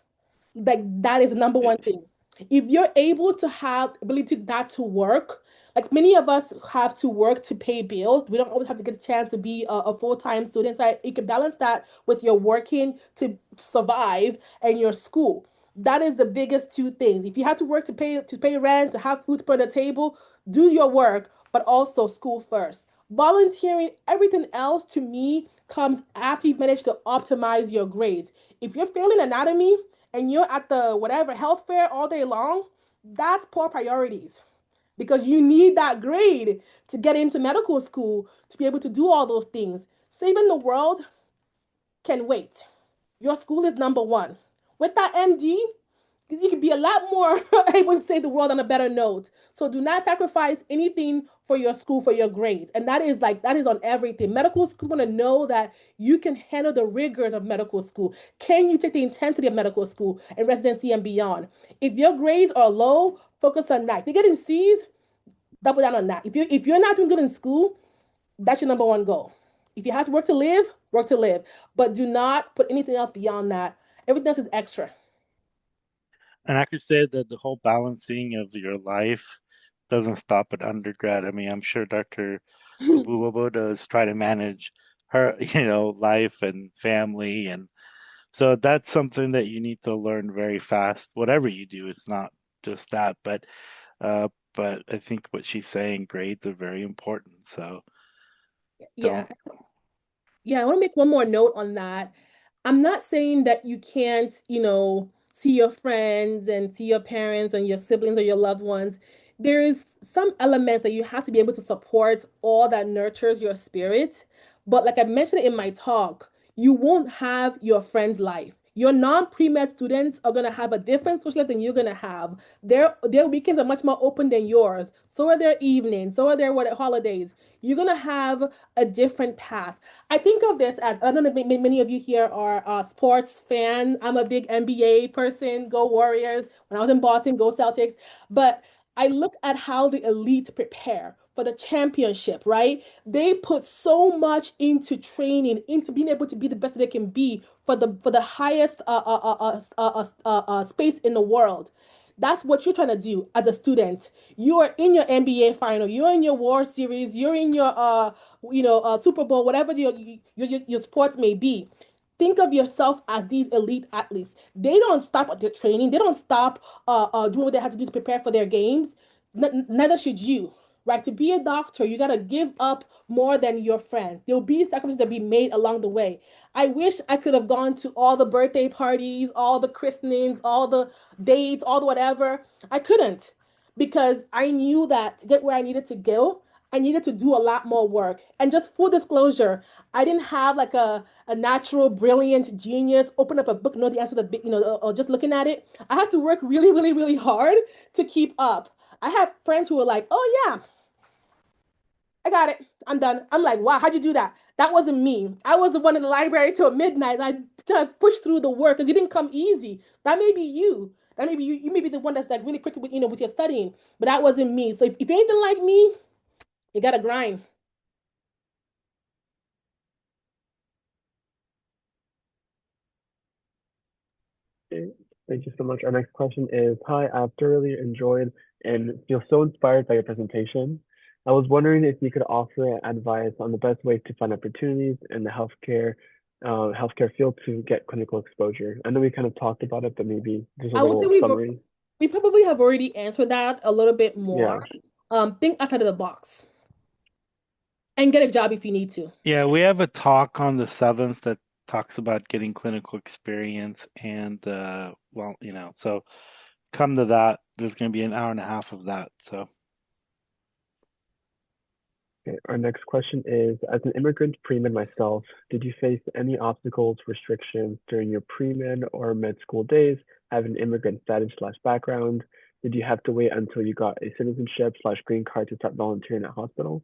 Like that is the number one thing. If you're able to have ability that to work, like many of us have to work to pay bills. We don't always have to get a chance to be a full-time student. So you can balance that with your working to survive and your school. That is the biggest two things. If you have to work to pay rent, to have food to put on the table, do your work, but also school first. Volunteering, everything else to me comes after you've managed to optimize your grades. If you're failing anatomy, and you're at the whatever health fair all day long, that's poor priorities because you need that grade to get into medical school to be able to do all those things. Saving the world can wait. Your school is number one. With that MD, you can be a lot more able to save the world on a better note. So do not sacrifice anything for your school, for your grades. And that is on everything. Medical schools want to know that you can handle the rigors of medical school. Can you take the intensity of medical school and residency and beyond? If your grades are low, focus on that. If you're getting C's, double down on that. If you're not doing good in school, that's your number one goal. If you have to work to live, work to live. But do not put anything else beyond that. Everything else is extra. And I could say that the whole balancing of your life doesn't stop at undergrad. I mean, I'm sure Dr. Obuobo does try to manage her, life and family. And so that's something that you need to learn very fast. Whatever you do, it's not just that, but I think what she's saying, grades are very important. So Yeah. don't. Yeah, I want to make one more note on that. I'm not saying that you can't, see your friends and see your parents and your siblings or your loved ones. There is some elements that you have to be able to support all that nurtures your spirit. But like I mentioned in my talk, you won't have your friend's life. Your non-pre-med students are going to have a different social life than you're going to have. Their weekends are much more open than yours. So are their evenings. So are their holidays. You're going to have a different path. I think of this as I don't know if many of you here are sports fan. I'm a big NBA person. Go Warriors. When I was in Boston, go Celtics. But I look at how the elite prepare for the championship, right? They put so much into training, into being able to be the best that they can be for the highest space in the world. That's what you're trying to do as a student. You are in your NBA final, you're in your World Series, you're in your Super Bowl, whatever your sports may be. Think of yourself as these elite athletes. They don't stop at their training. They don't stop doing what they have to do to prepare for their games. Neither should you, right? To be a doctor, you got to give up more than your friend. There'll be sacrifices that be made along the way. I wish I could have gone to all the birthday parties, all the christenings, all the dates, all the whatever. I couldn't because I knew that to get where I needed to go, I needed to do a lot more work. And just full disclosure, I didn't have like a natural, brilliant genius open up a book, know the answer that, or just looking at it. I had to work really, really, really hard to keep up. I have friends who were like, oh, yeah, I got it. I'm done. I'm like, wow, how'd you do that? That wasn't me. I was the one in the library till midnight. And I tried to push through the work because it didn't come easy. That may be you. That may be you. You may be the one that's like really quick with, with your studying, but that wasn't me. So if you're anything like me, you gotta grind. Okay, thank you so much. Our next question is, hi, I've thoroughly enjoyed and feel so inspired by your presentation. I was wondering if you could offer advice on the best way to find opportunities in the healthcare field to get clinical exposure. I know we kind of talked about it, but maybe just a I would say little summary. we probably have already answered that a little bit Yeah. more. Think outside of the box and get a job if you need to. Yeah, we have a talk on the 7th that talks about getting clinical experience and well, so come to that. There's going to be an hour and a half of that. So Okay, our next question is, as an immigrant pre-med myself, did you face any obstacles, restrictions during your pre-med or med school days, having immigrant status slash background? Did you have to wait until you got a citizenship slash green card to start volunteering at hospital?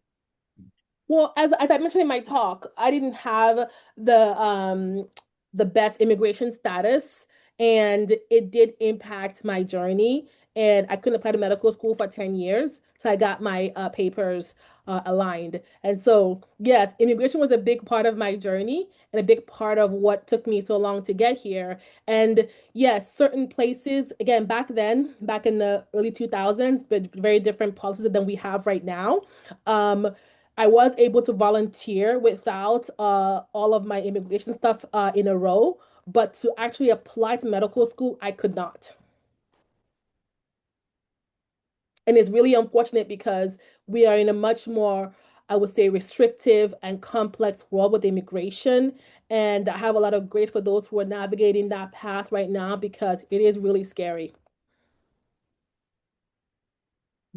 Well, as I mentioned in my talk, I didn't have the best immigration status, and it did impact my journey. And I couldn't apply to medical school for 10 years. So I got my papers aligned. And so, yes, immigration was a big part of my journey and a big part of what took me so long to get here. And yes, certain places, again, back then, back in the early 2000s, but very different policies than we have right now. Um, I was able to volunteer without all of my immigration stuff in a row, but to actually apply to medical school, I could not. And it's really unfortunate because we are in a much more, I would say, restrictive and complex world with immigration. And I have a lot of grace for those who are navigating that path right now because it is really scary.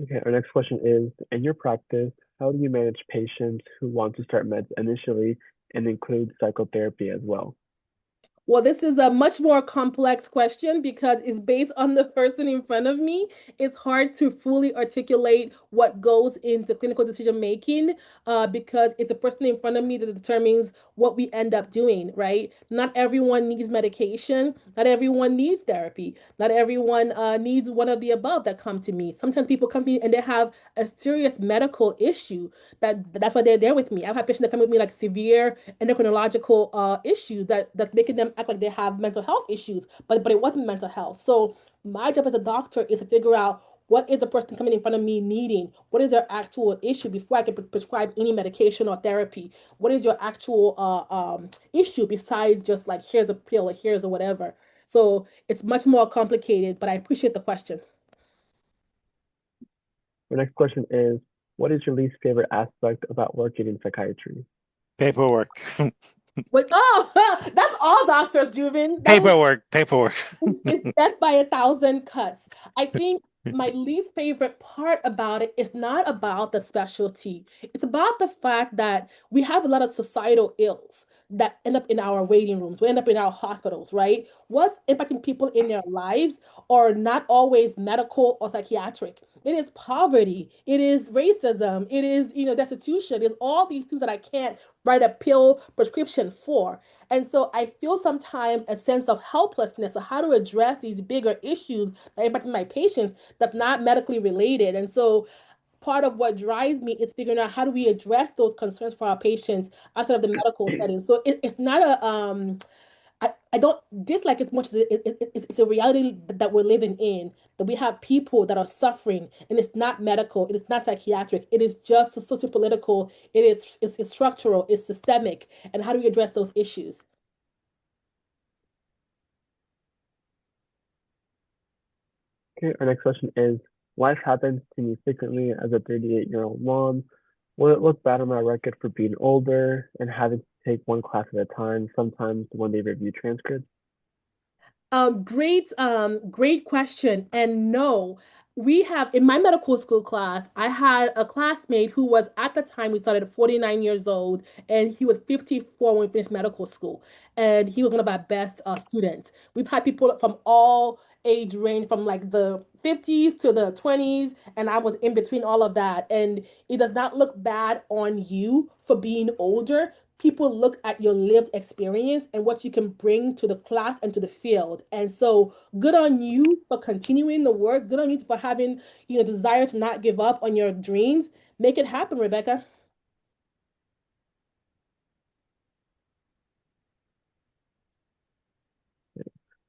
Okay, our next question is, in your practice, how do you manage patients who want to start meds initially and include psychotherapy as well? Well, this is a much more complex question because it's based on the person in front of me. It's hard to fully articulate what goes into clinical decision making because it's a person in front of me that determines what we end up doing, right? Not everyone needs medication. Not everyone needs therapy. Not everyone needs one of the above that come to me. Sometimes people come to me and they have a serious medical issue that's why they're there with me. I've had patients that come with me like severe endocrinological issues that's making them act like they have mental health issues, but it wasn't mental health. So my job as a doctor is to figure out what is a person coming in front of me needing? What is their actual issue before I can prescribe any medication or therapy? What is your actual issue besides just like here's a pill or here's a whatever? So it's much more complicated, but I appreciate the question. The next question is, what is your least favorite aspect about working in psychiatry? paperwork, Wait, oh, that's all doctors, Juvin. paperwork. It's death by 1,000 cuts. I think my least favorite part about it is not about the specialty. It's about the fact that we have a lot of societal ills that end up in our waiting rooms. We end up in our hospitals, right? What's impacting people in their lives are not always medical or psychiatric. It is poverty. It is racism. It is, destitution. It's all these things that I can't write a pill prescription for. And so I feel sometimes a sense of helplessness of how to address these bigger issues that impact my patients that's not medically related. And so part of what drives me is figuring out how do we address those concerns for our patients outside of the medical setting. So it's not I don't dislike it as much as it's a reality that we're living in, that we have people that are suffering, and it's not medical, it is not psychiatric, it is just sociopolitical, it's structural, it's systemic, and how do we address those issues? Okay, our next question is, life happens to me frequently as a 38-year-old mom. Will it look bad on my record for being older and having to take one class at a time, sometimes when they review transcripts? Great question. And no, we have in my medical school class, I had a classmate who was at the time we started at 49 years old, and he was 54 when we finished medical school. And he was one of our best students. We've had people from all age range, from like the 50s to the 20s, and I was in between all of that. And it does not look bad on you for being older. People look at your lived experience and what you can bring to the class and to the field. And so good on you for continuing the work. Good on you for having, desire to not give up on your dreams. Make it happen, Rebecca.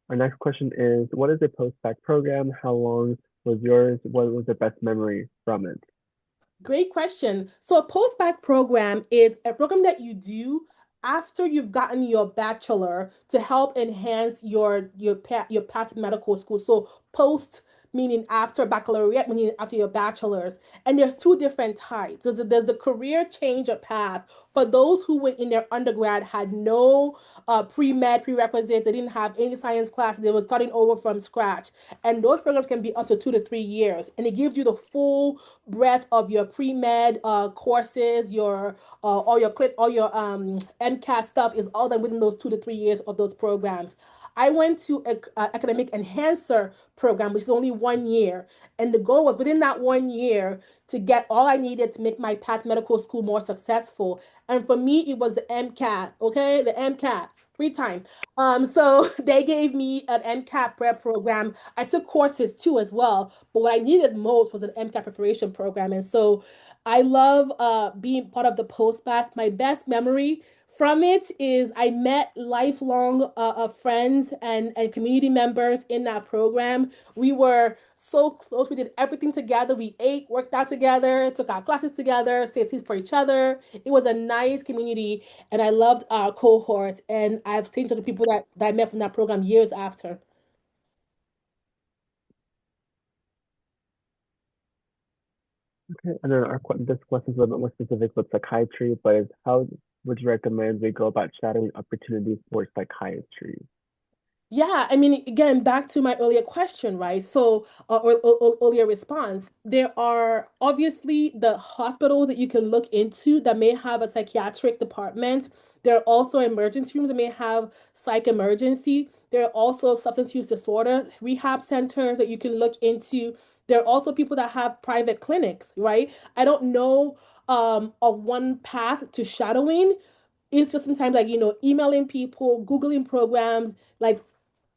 Our next question is, what is a post-bac program? How long was yours? What was the best memory from it? Great question. So a post-bac program is a program that you do after you've gotten your bachelor to help enhance your path to medical school. So post meaning after baccalaureate, meaning after your bachelor's. And there's two different types. There's the career changer path for those who went in their undergrad had no pre-med prerequisites. They didn't have any science classes. They were starting over from scratch. And those programs can be up to 2 to 3 years. And it gives you the full breadth of your pre-med courses, your all your MCAT stuff is all done within those 2 to 3 years of those programs. I went to a academic enhancer program, which is only 1 year, and the goal was within that 1 year to get all I needed to make my path medical school more successful. And for me, it was the MCAT. Okay, the MCAT. Free time. So they gave me an MCAT prep program. I took courses too as well, but what I needed most was an MCAT preparation program. And so I love being part of the post-bac. My best memory from it is I met lifelong friends and community members in that program. We were so close. We did everything together. We ate, worked out together, took our classes together, saved seats for each other. It was a nice community, and I loved our cohort. And I've stayed in touch with people that I met from that program years after. Okay, and then this question is a little bit more specific with psychiatry, but is how would you recommend we go about shadowing opportunities for psychiatry? Yeah, I mean, again, back to my earlier question, right? So, or earlier response, there are obviously the hospitals that you can look into that may have a psychiatric department. There are also emergency rooms that may have psych emergency. There are also substance use disorder rehab centers that you can look into. There are also people that have private clinics, right? I don't know of one path to shadowing. It's just sometimes like, emailing people, Googling programs, like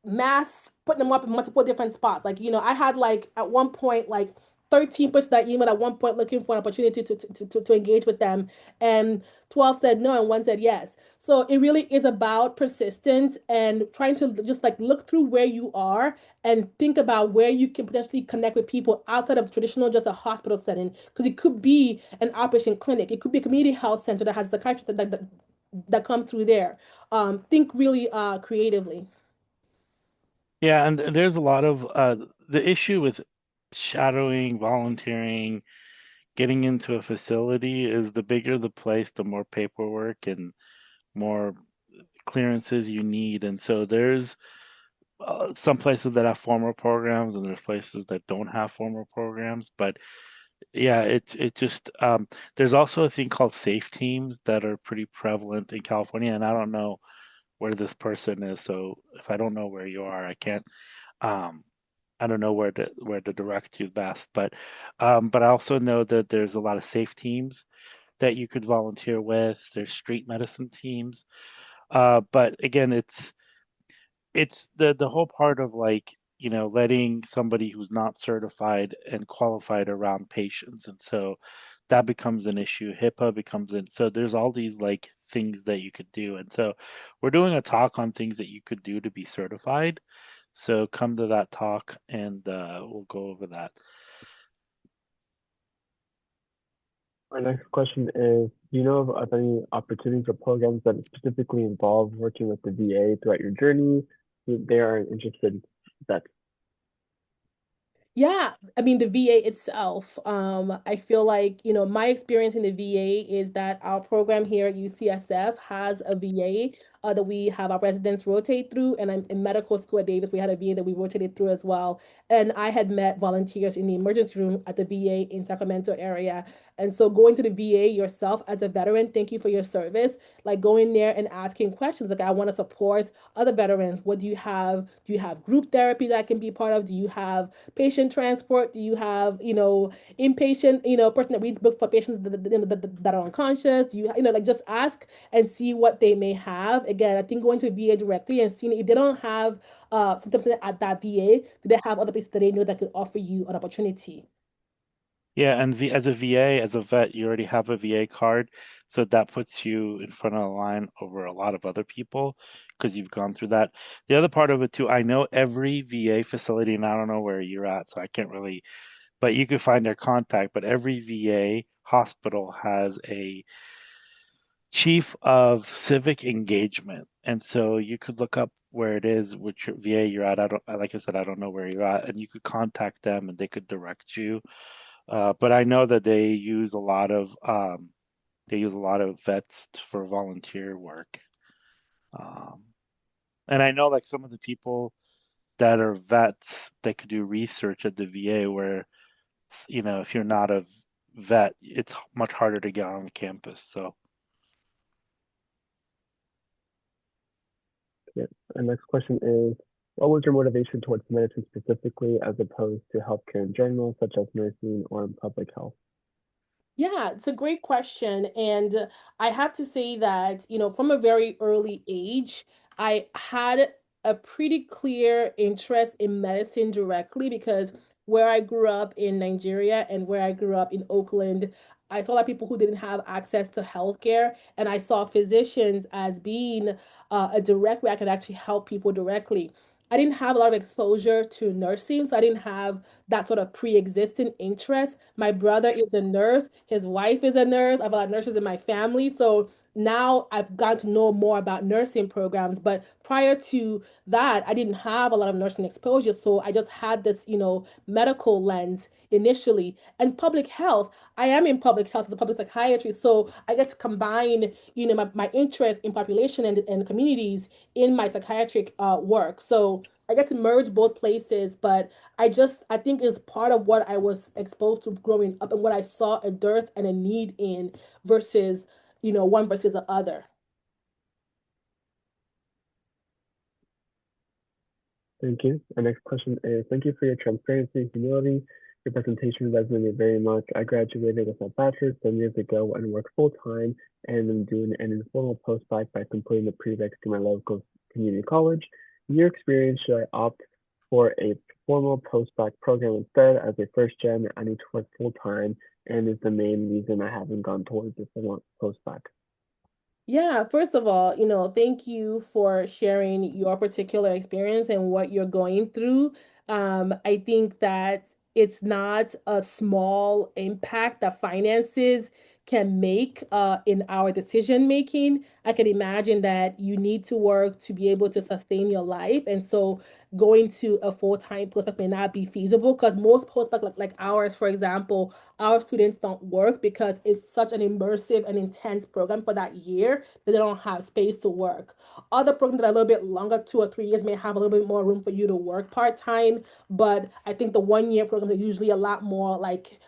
mass putting them up in multiple different spots. Like, I had like at one point like 13% that email at one point looking for an opportunity to engage with them. And 12 said no and one said yes. So it really is about persistence and trying to just like look through where you are and think about where you can potentially connect with people outside of traditional just a hospital setting. Because it could be an outpatient clinic, it could be a community health center that has the psychiatrist that comes through there. Think really creatively. Yeah, and there's a lot of the issue with shadowing, volunteering, getting into a facility is the bigger the place, the more paperwork and more clearances you need. And so there's some places that have formal programs and there's places that don't have formal programs. But yeah, it just there's also a thing called safe teams that are pretty prevalent in California. And I don't know where this person is, so if I don't know where you are, um I don't know where to direct you best. But I also know that there's a lot of safe teams that you could volunteer with. There's street medicine teams. But again, it's the whole part of like, letting somebody who's not certified and qualified around patients. And so that becomes an issue. HIPAA becomes in. So there's all these like things that you could do. And so we're doing a talk on things that you could do to be certified. So come to that talk and we'll go over that. Our next question is, do you know of any opportunities or programs that specifically involve working with the VA throughout your journey? They are interested. That Yeah, I mean the VA itself. I feel like, my experience in the VA is that our program here at UCSF has a VA that we have our residents rotate through, and I'm in medical school at Davis. We had a VA that we rotated through as well. And I had met volunteers in the emergency room at the VA in Sacramento area. And so going to the VA yourself as a veteran, thank you for your service. Like going there and asking questions like, I want to support other veterans. What do you have? Do you have group therapy that I can be part of? Do you have patient transport? Do you have, inpatient, person that reads books for patients that are unconscious? Do you, like just ask and see what they may have. Again, I think going to VA directly and seeing if they don't have something at that VA, do they have other places that they know that could offer you an opportunity? Yeah, and as a VA, as a vet, you already have a VA card, so that puts you in front of the line over a lot of other people because you've gone through that. The other part of it too, I know every VA facility, and I don't know where you're at, so I can't really, but you could find their contact. But every VA hospital has a chief of civic engagement, and so you could look up where it is, which VA you're at. I don't, like I said, I don't know where you're at, and you could contact them, and they could direct you. But I know that they use a lot of vets for volunteer work. Um, and I know like some of the people that are vets, they could do research at the VA where, if you're not a vet, it's much harder to get on campus. So yeah. Our next question is, what was your motivation towards medicine specifically, as opposed to healthcare in general, such as nursing or in public health? Yeah, it's a great question. And I have to say that, from a very early age, I had a pretty clear interest in medicine directly because where I grew up in Nigeria and where I grew up in Oakland, I saw a lot of people who didn't have access to healthcare. And I saw physicians as being a direct way I could actually help people directly. I didn't have a lot of exposure to nursing, so I didn't have that sort of pre-existing interest. My brother is a nurse, his wife is a nurse. I have a lot of nurses in my family. So now I've gotten to know more about nursing programs. But prior to that, I didn't have a lot of nursing exposure. So I just had this, medical lens initially. And public health, I am in public health as a public psychiatry. So I get to combine, my interest in population and communities in my psychiatric work. So I get to merge both places, but I think is part of what I was exposed to growing up and what I saw a dearth and a need in versus, one versus the other. Thank you. Our next question is, thank you for your transparency and humility. Your presentation resonated very much. I graduated with my bachelor's 10 years ago and work full time, and I'm doing an informal postbac by completing the prereqs to my local community college. In your experience, should I opt for a formal postbac program instead? As a first gen, I need to work full time, and is the main reason I haven't gone towards the formal postbac. Yeah, first of all, thank you for sharing your particular experience and what you're going through. I think that it's not a small impact that finances can make in our decision making. I can imagine that you need to work to be able to sustain your life. And so going to a full-time postdoc may not be feasible because most postdoc like ours, for example, our students don't work because it's such an immersive and intense program for that year that they don't have space to work. Other programs that are a little bit longer, 2 or 3 years, may have a little bit more room for you to work part-time. But I think the 1 year programs are usually a lot more like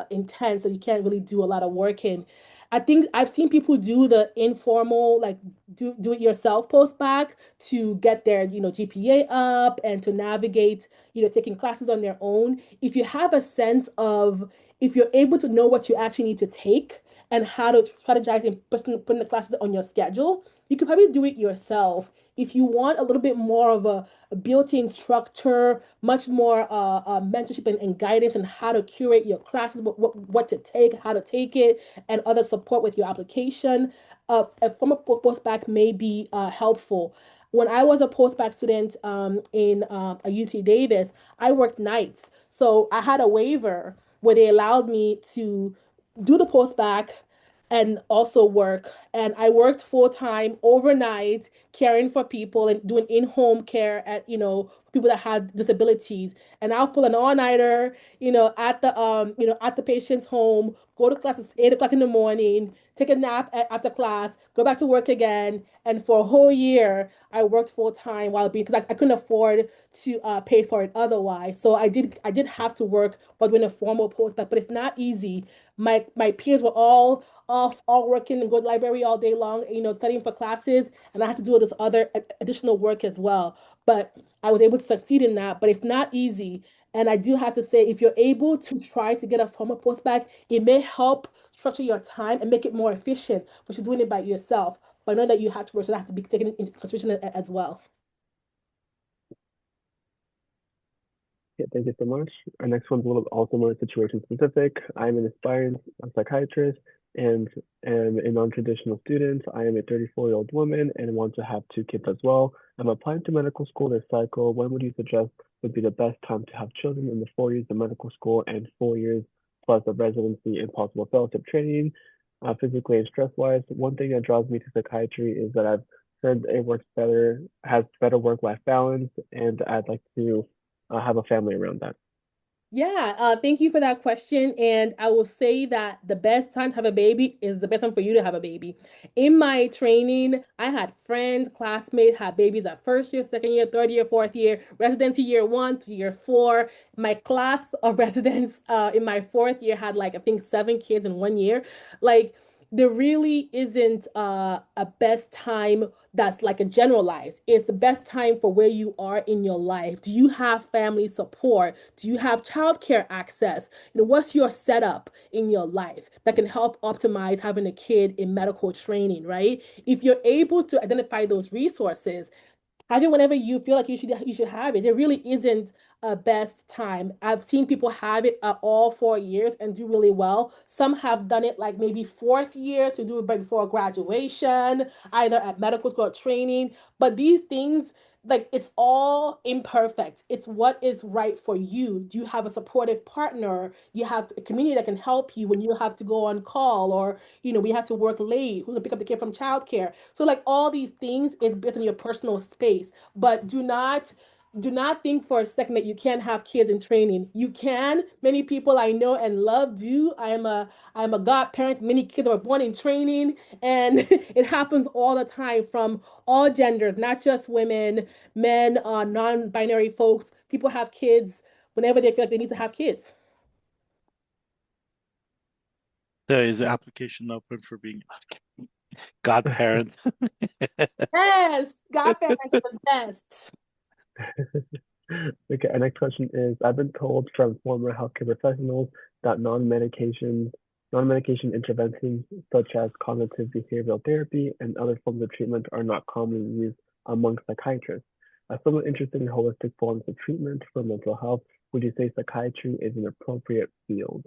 intense, so you can't really do a lot of work in. I think I've seen people do the informal, like do it yourself post back to get their, GPA up and to navigate, taking classes on their own. If you have a sense of, if you're able to know what you actually need to take and how to strategize in putting the classes on your schedule, You could probably do it yourself. If you want a little bit more of a built-in structure, much more mentorship and guidance on how to curate your classes, what to take, how to take it, and other support with your application, a form of postback may be helpful. When I was a postback student in UC Davis, I worked nights. So I had a waiver where they allowed me to do the postback and also work. And I worked full time overnight, caring for people and doing in-home care at, people that had disabilities. And I'll pull an all-nighter, at the patient's home, go to class at 8 o'clock in the morning, take a nap after class, go back to work again. And for a whole year, I worked full time while being because I couldn't afford to pay for it otherwise. So I did have to work while doing a formal postback, but it's not easy. My peers were all working and go to the library all day long, studying for classes, and I had to do this other additional work as well. But I was able to succeed in that, but it's not easy. And I do have to say, if you're able to try to get a formal postback, it may help structure your time and make it more efficient, but you're doing it by yourself. But I know that you have to work, so that has to be taken into consideration as well. Yeah, thank you so much. Our next one's a little also more situation specific. I'm an aspiring psychiatrist and am a non-traditional student. I am a 34-year-old woman and want to have 2 kids as well. I'm applying to medical school this cycle. When would you suggest would be the best time to have children in the 4 years of medical school and 4 years plus of residency and possible fellowship training, physically and stress-wise? One thing that draws me to psychiatry is that I've heard it works better, has better work-life balance, and I'd like to have a family around that. Yeah, thank you for that question. And I will say that the best time to have a baby is the best time for you to have a baby. In my training, I had friends, classmates had babies at first year, second year, third year, fourth year, residency year 1 to year 4. My class of residents in my fourth year had like I think 7 kids in 1 year. Like there really isn't a best time that's like a generalized. It's the best time for where you are in your life. Do you have family support? Do you have childcare access? What's your setup in your life that can help optimize having a kid in medical training, right? If you're able to identify those resources, have it whenever you feel like you should have it. There really isn't a best time. I've seen people have it at all 4 years and do really well. Some have done it like maybe fourth year to do it right before graduation, either at medical school or training. But these things, like it's all imperfect. It's what is right for you. Do you have a supportive partner? Do you have a community that can help you when you have to go on call or we have to work late? Who's gonna pick up the kid from childcare? So like all these things is based on your personal space. But do not think for a second that you can't have kids in training. You can. Many people I know and love do. I'm a godparent. Many kids are born in training, and it happens all the time from all genders, not just women, men, non-binary folks. People have kids whenever they feel like they need to have kids. There is an application open for being godparent. Yes, godparents are the best. Okay, our next question is, I've been told from former healthcare professionals that non-medication interventions such as cognitive behavioral therapy and other forms of treatment are not commonly used among psychiatrists. As someone interested in holistic forms of treatment for mental health, would you say psychiatry is an appropriate field?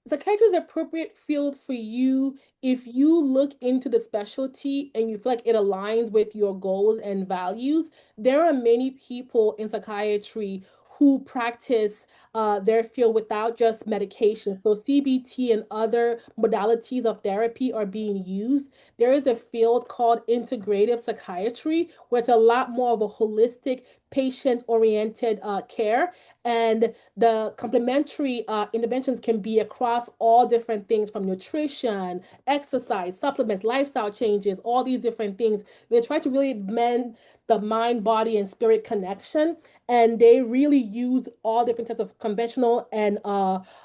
Psychiatry is an appropriate field for you if you look into the specialty and you feel like it aligns with your goals and values. There are many people in psychiatry who practice their field without just medication. So CBT and other modalities of therapy are being used. There is a field called integrative psychiatry, where it's a lot more of a holistic, patient-oriented care. And the complementary interventions can be across all different things from nutrition, exercise, supplements, lifestyle changes, all these different things. They try to really mend the mind, body, and spirit connection. And they really use all different types of conventional and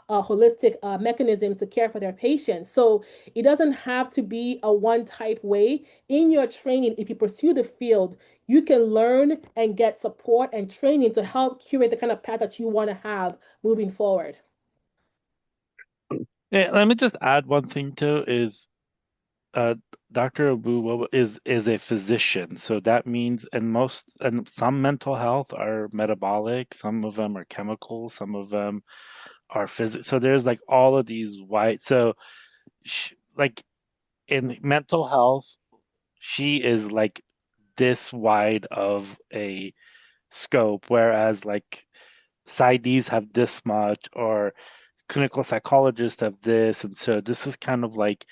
holistic mechanisms to care for their patients. So it doesn't have to be a one type way. In your training, if you pursue the field, you can learn and get support and training to help curate the kind of path that you want to have moving forward. Yeah, let me just add one thing too is uh, Dr. Abu is a physician, so that means and some mental health are metabolic, some of them are chemical, some of them are physical. So there's like all of these so like in mental health, she is like this wide of a scope, whereas like PsyDs have this much, or clinical psychologists have this, and so this is kind of like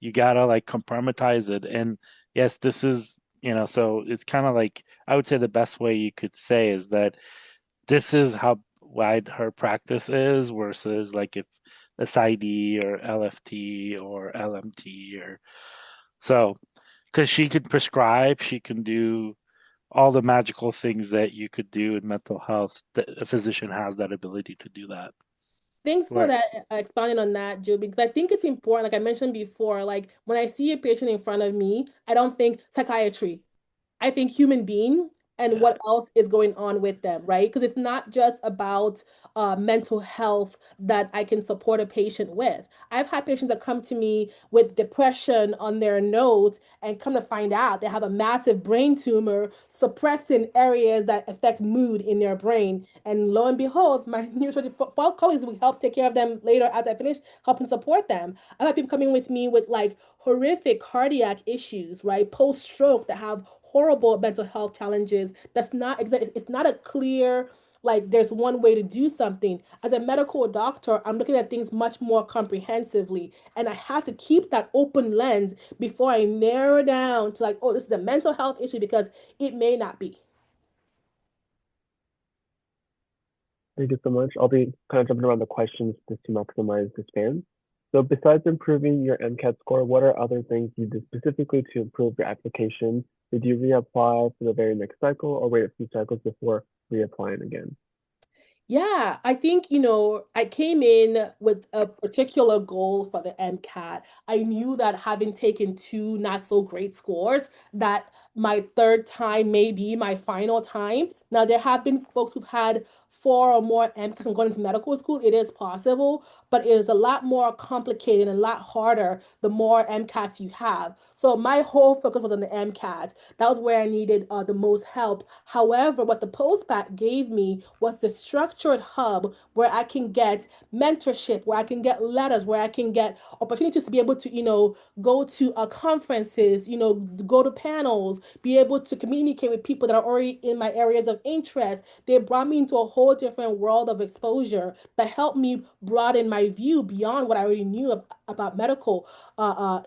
you gotta like compartmentalize it. And yes, this is so it's kind of like I would say the best way you could say is that this is how wide her practice is versus like if SID or LFT or LMT or so because she could prescribe, she can do all the magical things that you could do in mental health. That a physician has that ability to do that. Thanks for Right. that expounding on that, Joe, because I think it's important. Like I mentioned before, like when I see a patient in front of me, I don't think psychiatry. I think human being and Yeah. what else is going on with them, right? Because it's not just about mental health that I can support a patient with. I've had patients that come to me with depression on their notes and come to find out they have a massive brain tumor suppressing areas that affect mood in their brain. And lo and behold, my neurosurgeon colleagues will help take care of them later as I finish helping support them. I've had people coming with me with like horrific cardiac issues, right? Post stroke that have horrible mental health challenges. It's not a clear like there's one way to do something. As a medical doctor, I'm looking at things much more comprehensively, and I have to keep that open lens before I narrow down to like, oh, this is a mental health issue because it may not be. Thank you so much. I'll be kind of jumping around the questions just to maximize the span. So besides improving your MCAT score, what are other things you did specifically to improve your application? Did you reapply for the very next cycle or wait a few cycles before reapplying again? Yeah, I think, I came in with a particular goal for the MCAT. I knew that having taken two not so great scores, that my third time may be my final time. Now, there have been folks who've had four or more MCATs and gone into medical school. It is possible, but it is a lot more complicated and a lot harder the more MCATs you have. So my whole focus was on the MCAT. That was where I needed the most help. However, what the postbac gave me was the structured hub where I can get mentorship, where I can get letters, where I can get opportunities to be able to, go to conferences, go to panels, be able to communicate with people that are already in my areas of interest. They brought me into a whole different world of exposure that helped me broaden my view beyond what I already knew about medical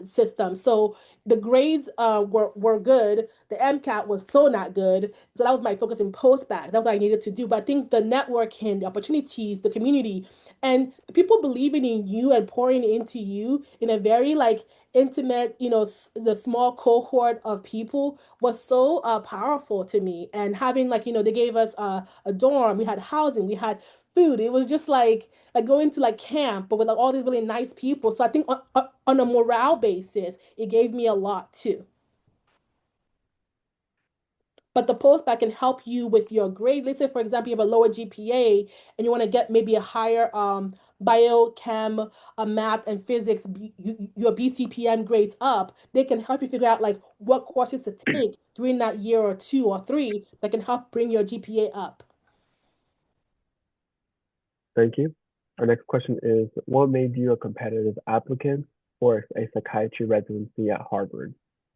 systems. So the grades were good. The MCAT was so not good. So that was my focus in post-bac. That's what I needed to do. But I think the networking, the opportunities, the community, and the people believing in you and pouring into you in a very like intimate, the small cohort of people was so powerful to me. And having like, they gave us a dorm, we had housing, we had food. It was just like going to like camp, but with like all these really nice people. So I think on a morale basis, it gave me a lot too. But the postback can help you with your grade. Let's say, for example, you have a lower GPA and you want to get maybe a higher biochem, math, and physics, your BCPM grades up. They can help you figure out like what courses to take during that year or two or three that can help bring your GPA up. Thank you. Our next question is, what made you a competitive applicant for a psychiatry residency at Harvard?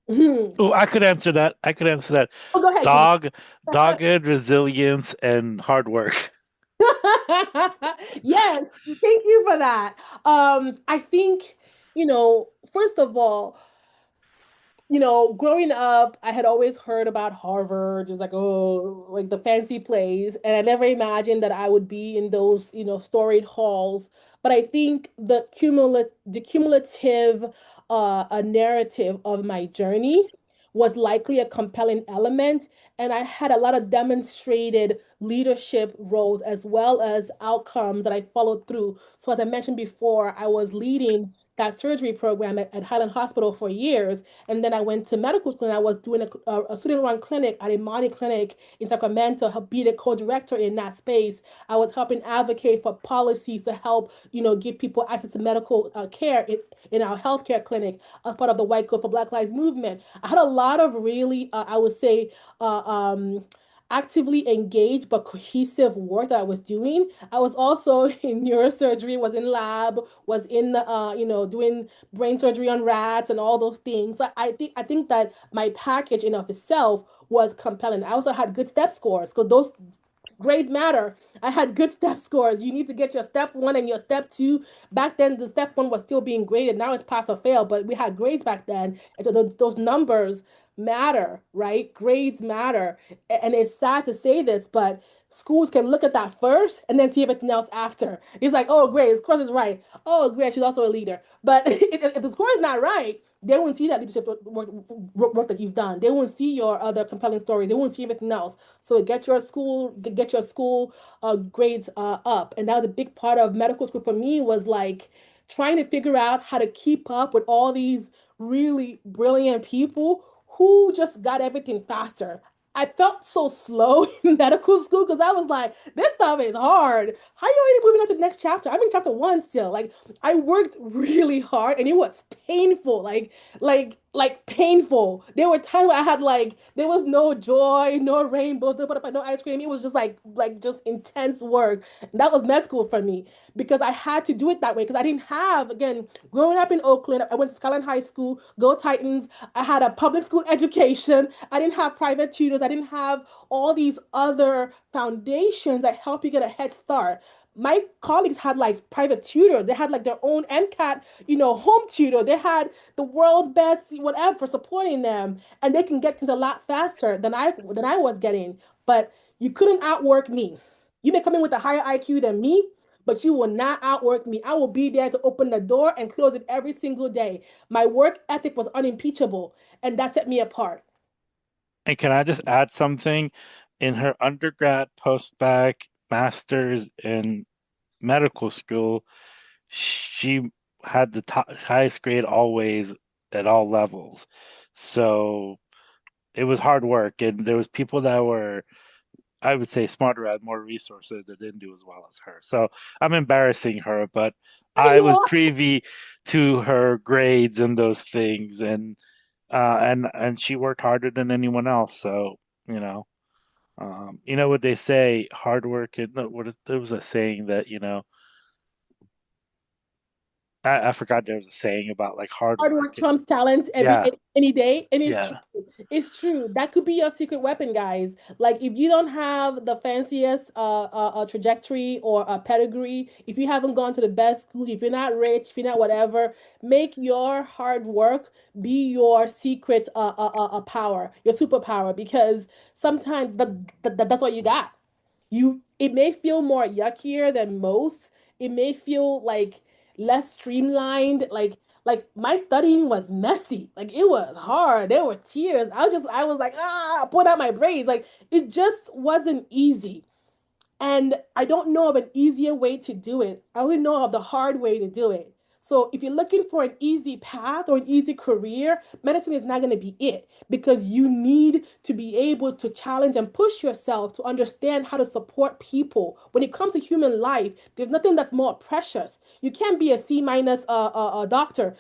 Oh, I could answer that. I could answer that. Oh, go ahead, Julie. Dog, dogged resilience and hard work. Yes, thank you for that. I think, first of all, growing up, I had always heard about Harvard, just like, oh, like the fancy place. And I never imagined that I would be in those, storied halls. But I think the cumulative a narrative of my journey was likely a compelling element. And I had a lot of demonstrated leadership roles as well as outcomes that I followed through. So as I mentioned before, I was leading that surgery program at Highland Hospital for years. And then I went to medical school and I was doing a student-run clinic at a Imani clinic in Sacramento, help be the co-director in that space. I was helping advocate for policies to help, give people access to medical care in our healthcare clinic as part of the White Coat for Black Lives movement. I had a lot of really, I would say, uh, um, actively engaged but cohesive work that I was doing. I was also in neurosurgery, was in lab, was in the doing brain surgery on rats and all those things. So I think that my package in of itself was compelling. I also had good step scores because those grades matter. I had good step scores. You need to get your step one and your step two. Back then, the step one was still being graded. Now it's pass or fail, but we had grades back then. And so those numbers matter, right? Grades matter. And it's sad to say this, but schools can look at that first and then see everything else after. It's like, oh, great, his course is right. Oh, great, she's also a leader. But if the score is not right, they won't see that leadership work that you've done. They won't see your other compelling story. They won't see everything else. So get your school grades up. And that was a big part of medical school for me was like trying to figure out how to keep up with all these really brilliant people who just got everything faster. I felt so slow in medical school because I was like, this stuff is hard. How are you already moving on to the next chapter? I'm in chapter one still. Like I worked really hard and it was painful. Like painful. There were times where I had like there was no joy, no rainbows, no butterfly, no ice cream. It was just like just intense work. And that was med school for me because I had to do it that way because I didn't have again growing up in Oakland. I went to Skyline High School, Go Titans. I had a public school education. I didn't have private tutors. I didn't have all these other foundations that help you get a head start. My colleagues had like private tutors. They had like their own MCAT, home tutor. They had the world's best whatever supporting them, and they can get things a lot faster than I was getting. But you couldn't outwork me. You may come in with a higher IQ than me, but you will not outwork me. I will be there to open the door and close it every single day. My work ethic was unimpeachable, and that set me apart. And can I just add something? In her undergrad, post-bac, master's in medical school, she had the highest grade always at all levels. So it was hard work, and there was people that were, I would say, smarter, had more resources that didn't do as well as her. So I'm embarrassing her, but I was privy to her grades and those things, and she worked harder than anyone else. So you know, you know what they say, hard work. And there was a saying that I forgot there was a saying about like hard Hard work. work trumps talent Yeah, any day, and it's true. yeah. It's true. That could be your secret weapon, guys. Like if you don't have the fanciest trajectory or a pedigree, if you haven't gone to the best school, if you're not rich, if you're not whatever, make your hard work be your secret power, your superpower, because sometimes that's what you got. It may feel more yuckier than most. It may feel like less streamlined. Like my studying was messy. Like it was hard. There were tears. I was like, put out my braids. Like it just wasn't easy. And I don't know of an easier way to do it. I only know of the hard way to do it. So if you're looking for an easy path or an easy career, medicine is not going to be it because you need to be able to challenge and push yourself to understand how to support people. When it comes to human life, there's nothing that's more precious. You can't be a C minus doctor.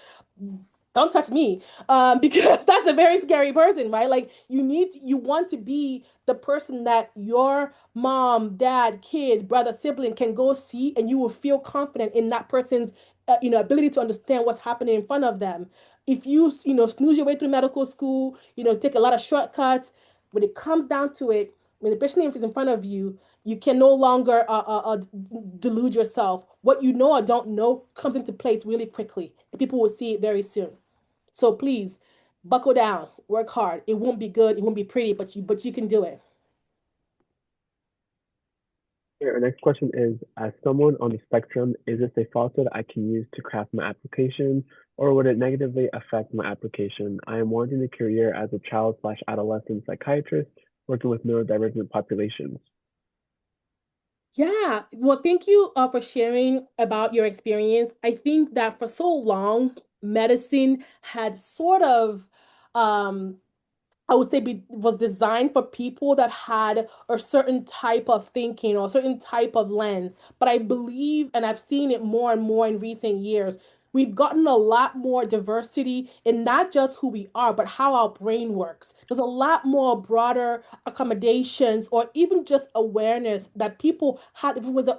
Don't touch me, because that's a very scary person, right? Like you want to be the person that your mom, dad, kid, brother, sibling can go see, and you will feel confident in that person's, ability to understand what's happening in front of them. If snooze your way through medical school, take a lot of shortcuts, when it comes down to it, when the patient is in front of you, you can no longer delude yourself. What you know or don't know comes into place really quickly, and people will see it very soon. So please buckle down, work hard. It won't be good, it won't be pretty, but you can do it. Okay, our next question is, as someone on the spectrum, is this a falsehood I can use to craft my application, or would it negatively affect my application? I am wanting a career as a child/adolescent psychiatrist working with neurodivergent populations. Yeah, well, thank you for sharing about your experience. I think that for so long, medicine had sort of um, I would say was designed for people that had a certain type of thinking or a certain type of lens. But I believe, and I've seen it more and more in recent years, we've gotten a lot more diversity in not just who we are, but how our brain works. There's a lot more broader accommodations or even just awareness that people have different ways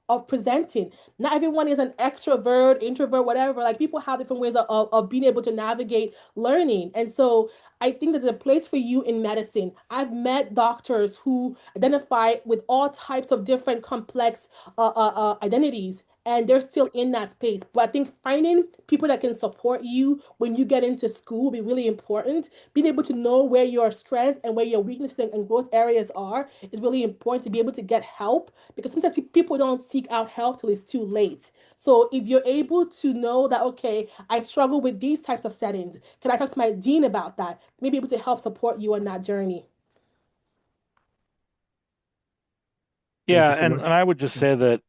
of presenting. Not everyone is an extrovert, introvert, whatever. Like people have different ways of being able to navigate learning. And so I think there's a place for you in medicine. I've met doctors who identify with all types of different complex identities, and they're still in that space. But I think finding people that can support you when you get into school will be really important. Being able to know where your strengths and where your weaknesses and growth areas are is really important to be able to get help because sometimes people don't seek out help till it's too late. So if you're able to know that, okay, I struggle with these types of settings, can I talk to my dean about that? Maybe able to help support you on that journey. Thank Yeah, you so much. and I would just say that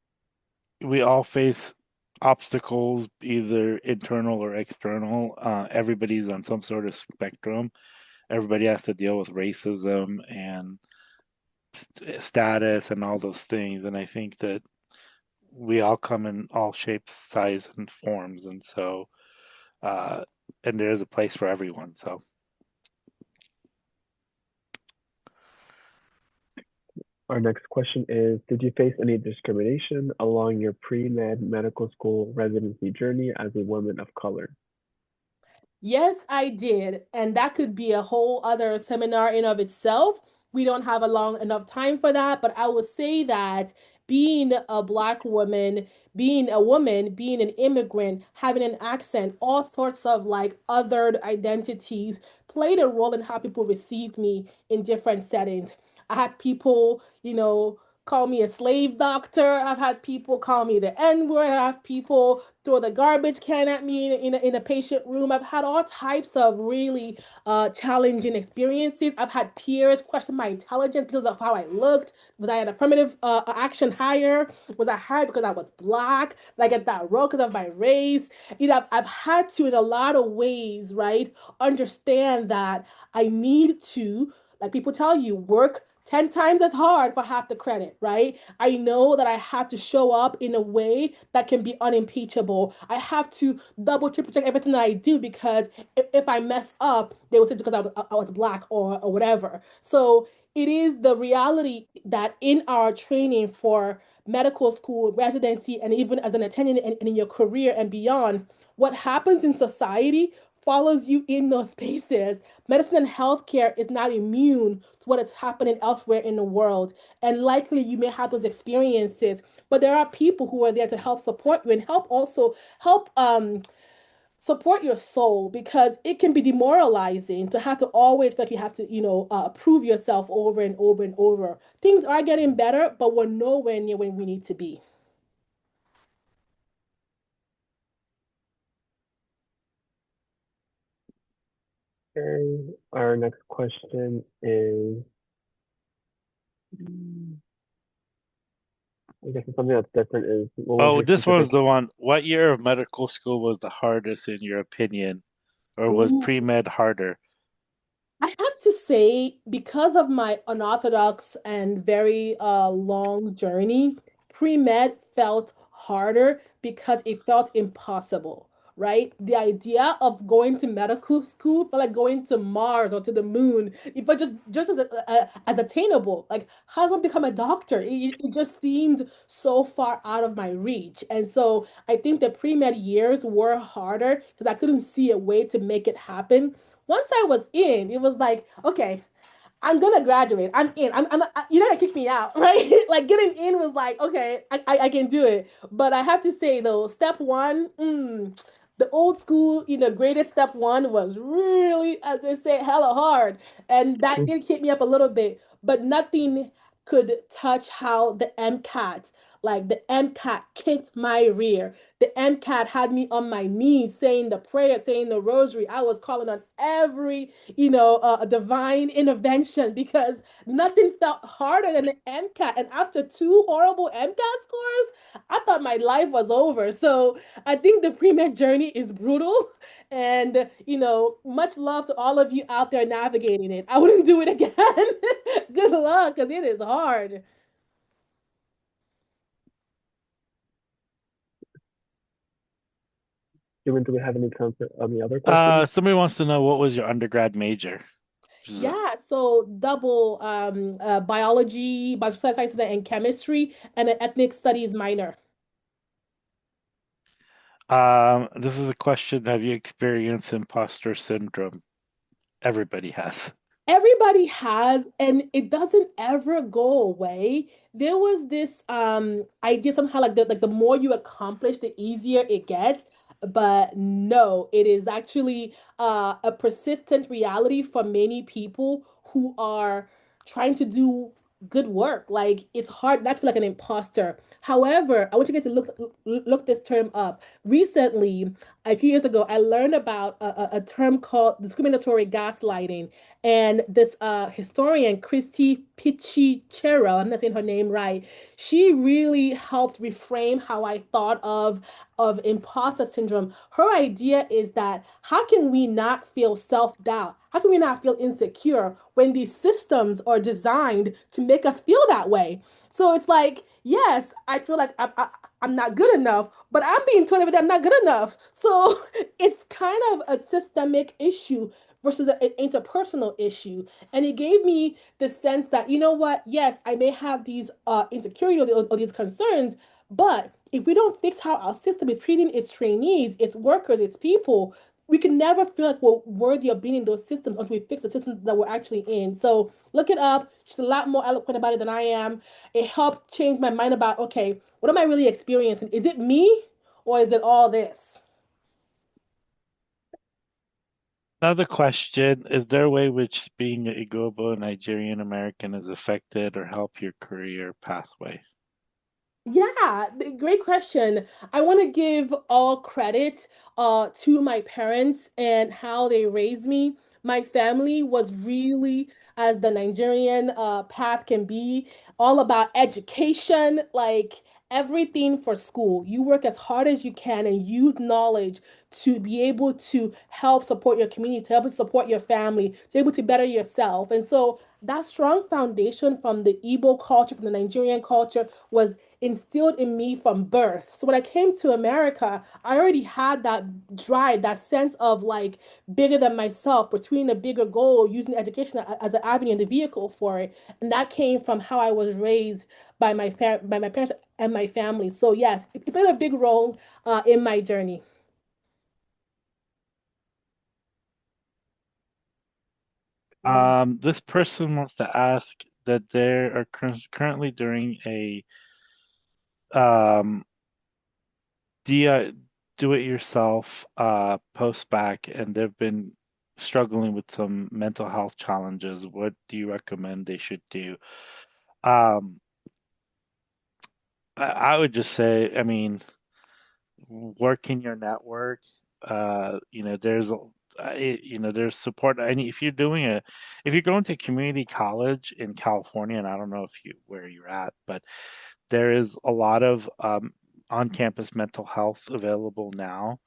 we all face obstacles, either internal or external. Everybody's on some sort of spectrum. Everybody has to deal with racism and status and all those things. And I think that we all come in all shapes, size, and forms. And so, uh, and there's a place for everyone. So, Our next question is, did you face any discrimination along your pre-med medical school residency journey as a woman of color? Yes, I did. And that could be a whole other seminar in of itself. We don't have a long enough time for that, but I would say that being a black woman, being a woman, being an immigrant, having an accent, all sorts of like othered identities played a role in how people received me in different settings. I had people, call me a slave doctor. I've had people call me the N word. I've had people throw the garbage can at me in a patient room. I've had all types of really challenging experiences. I've had peers question my intelligence because of how I looked. Was I an affirmative action hire? Was I hired because I was black? Did I get that role because of my race? I've had to, in a lot of ways, right, understand that I need to, like people tell you, work 10 times as hard for half the credit, right? I know that I have to show up in a way that can be unimpeachable. I have to double, triple check everything that I do because if I mess up, they will say because I was black or whatever. So it is the reality that in our training for medical school, residency, and even as an attendant and in your career and beyond, what happens in society follows you in those spaces. Medicine and healthcare is not immune to what is happening elsewhere in the world. And likely you may have those experiences, but there are people who are there to help support you and help support your soul because it can be demoralizing to have to always feel like you have to, prove yourself over and over and over. Things are getting better, but we're nowhere near where we need to be. Okay, our next question is, I guess it's something that's different is, what was oh, your this was specific? the one. What year of medical school was the hardest in your opinion, or was Ooh. pre-med harder? I have to say, because of my unorthodox and very long journey, pre-med felt harder because it felt impossible, right? The idea of going to medical school felt like going to Mars or to the moon. It felt just as attainable. Like, how do I become a doctor? It just seemed so far out of my reach. And so I think the pre-med years were harder because I couldn't see a way to make it happen. Once I was in, it was like, okay, I'm gonna graduate. I'm in. You're not gonna kick me out, right? Like getting in was like, okay, I can do it. But I have to say though, step one, the old school, graded step one was really, as they say, hella hard. And that did keep me up a little bit, but nothing could touch how the MCAT Like the MCAT kicked my rear. The MCAT had me on my knees saying the prayer, saying the rosary. I was calling on every, divine intervention because nothing felt harder than the MCAT. And after two horrible MCAT scores, I thought my life was over. So I think the pre-med journey is brutal. And, much love to all of you out there navigating it. I wouldn't do it again. Good luck, because it is hard. Even do we have any time for any other questions? Somebody wants to know what was your undergrad major? Yeah, so double biology, biological sciences and chemistry, and an ethnic studies minor. This is a question. Have you experienced imposter syndrome? Everybody has. Everybody has, and it doesn't ever go away. There was this idea somehow like the more you accomplish, the easier it gets. But no, it is actually a persistent reality for many people who are trying to do good work. Like it's hard not to feel like an imposter. However, I want you guys to look this term up. Recently, a few years ago, I learned about a term called discriminatory gaslighting. And this historian, Christy Piccichero, I'm not saying her name right, she really helped reframe how I thought of imposter syndrome. Her idea is that how can we not feel self-doubt? How can we not feel insecure when these systems are designed to make us feel that way? So it's like, yes, I feel like I'm not good enough, but I'm being told every day I'm not good enough. So it's kind of a systemic issue versus an interpersonal issue. And it gave me the sense that, you know what, yes, I may have these insecurities or these concerns, but if we don't fix how our system is treating its trainees, its workers, its people, we can never feel like we're worthy of being in those systems until we fix the systems that we're actually in. So look it up. She's a lot more eloquent about it than I am. It helped change my mind about, okay, what am I really experiencing? Is it me or is it all this? Another question, is there a way which being an Igbo Nigerian American has affected or helped your career pathway? Yeah, great question. I want to give all credit to my parents and how they raised me. My family was really, as the Nigerian path can be, all about education, like everything for school. You work as hard as you can and use knowledge to be able to help support your community, to help support your family, to be able to better yourself. And so that strong foundation from the Igbo culture, from the Nigerian culture, was instilled in me from birth. So when I came to America, I already had that drive, that sense of like bigger than myself, pursuing a bigger goal, using education as an avenue and the vehicle for it. And that came from how I was raised by by my parents and my family. So yes, it played a big role in my journey. This person wants to ask that they are currently doing a um, DI, do-it-yourself post-bac, and they've been struggling with some mental health challenges. What do you recommend they should do? Um, I would just say, I mean, work in your network. There's support. And if you're if you're going to community college in California, and I don't know where you're at, but there is a lot of on-campus mental health available now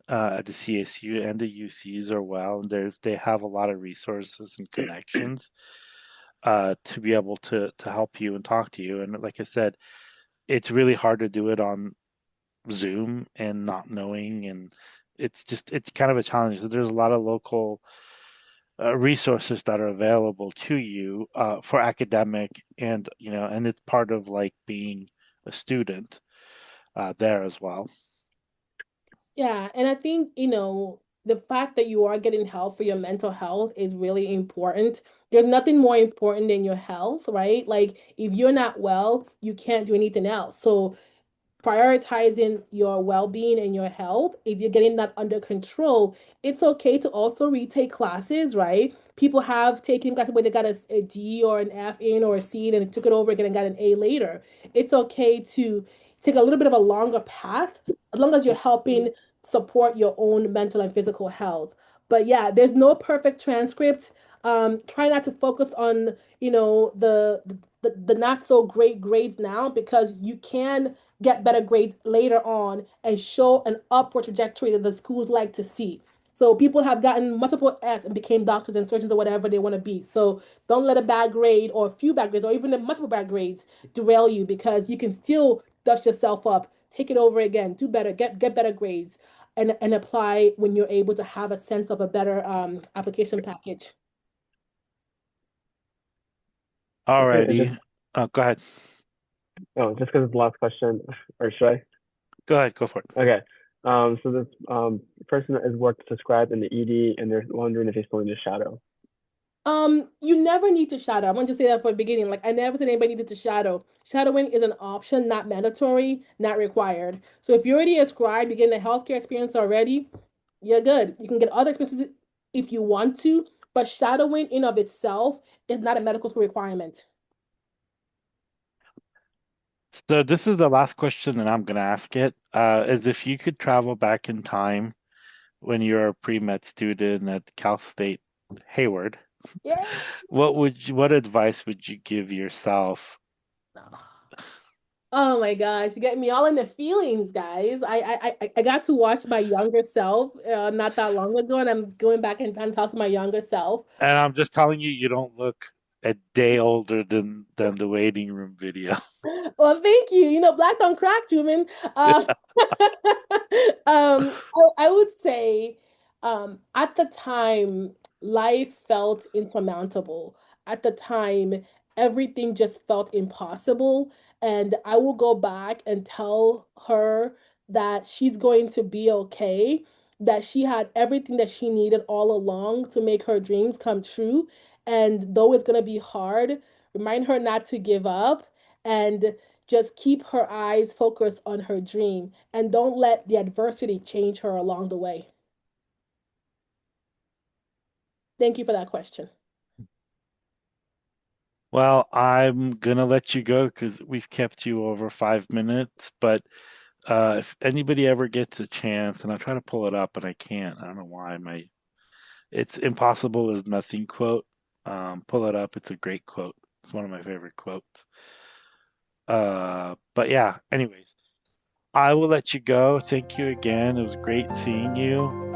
at the CSU and the UCs are well, and they have a lot of resources and connections to be able to help you and talk to you. And like I said, it's really hard to do it on Zoom and not knowing, and it's kind of a challenge. So there's a lot of local resources that are available to you for academic, and and it's part of like being a student there as well. Yeah, and I think, the fact that you are getting help for your mental health is really important. There's nothing more important than your health, right? Like if you're not well, you can't do anything else. So prioritizing your well-being and your health, if you're getting that under control, it's okay to also retake classes, right? People have taken classes where they got a D or an F in or a C and took it over again and got an A later. It's okay to take a little bit of a longer path as long as you're helping support your own mental and physical health. But yeah, there's no perfect transcript. Try not to focus on, the not so great grades now, because you can get better grades later on and show an upward trajectory that the schools like to see. So people have gotten multiple S and became doctors and surgeons or whatever they want to be. So don't let a bad grade or a few bad grades or even multiple bad grades derail you, because you can still dust yourself up, take it over again, do better, get better grades, and apply when you're able to have a sense of a better application package. Okay, and just Alrighty. Go ahead. just because it's the last question, or should I? Go ahead. Go for it. Okay. So this person is worked described in the ED, and they're wondering if they still need a shadow. You never need to shadow. I want to say that for the beginning. Like, I never said anybody needed to shadow. Shadowing is an option, not mandatory, not required. So if you're already a scribe, you're getting a healthcare experience already, you're good. You can get other experiences if you want to, but shadowing in of itself is not a medical school requirement. So this is the last question, and I'm gonna ask it. Is if you could travel back in time when you're a pre-med student at Cal State Hayward, Yeah. what advice would you give yourself? Oh my gosh, you get me all in the feelings, guys. I got to watch my younger self not that long ago, and I'm going back and talk to my younger self. And I'm just telling you, you don't look a day older than the waiting room video. Well, thank you. Black don't crack, Juman. Uh, I would say, at the time, life felt insurmountable. At the time, everything just felt impossible. And I will go back and tell her that she's going to be okay, that she had everything that she needed all along to make her dreams come true. And though it's going to be hard, remind her not to give up and just keep her eyes focused on her dream, and don't let the adversity change her along the way. Thank you for that question. Well, I'm gonna let you go because we've kept you over 5 minutes. But if anybody ever gets a chance, and I try to pull it up and I can't, I don't know why. It's impossible is nothing quote. Pull it up. It's a great quote. It's one of my favorite quotes. But yeah. Anyways, I will let you go. Thank you again. It was great seeing you.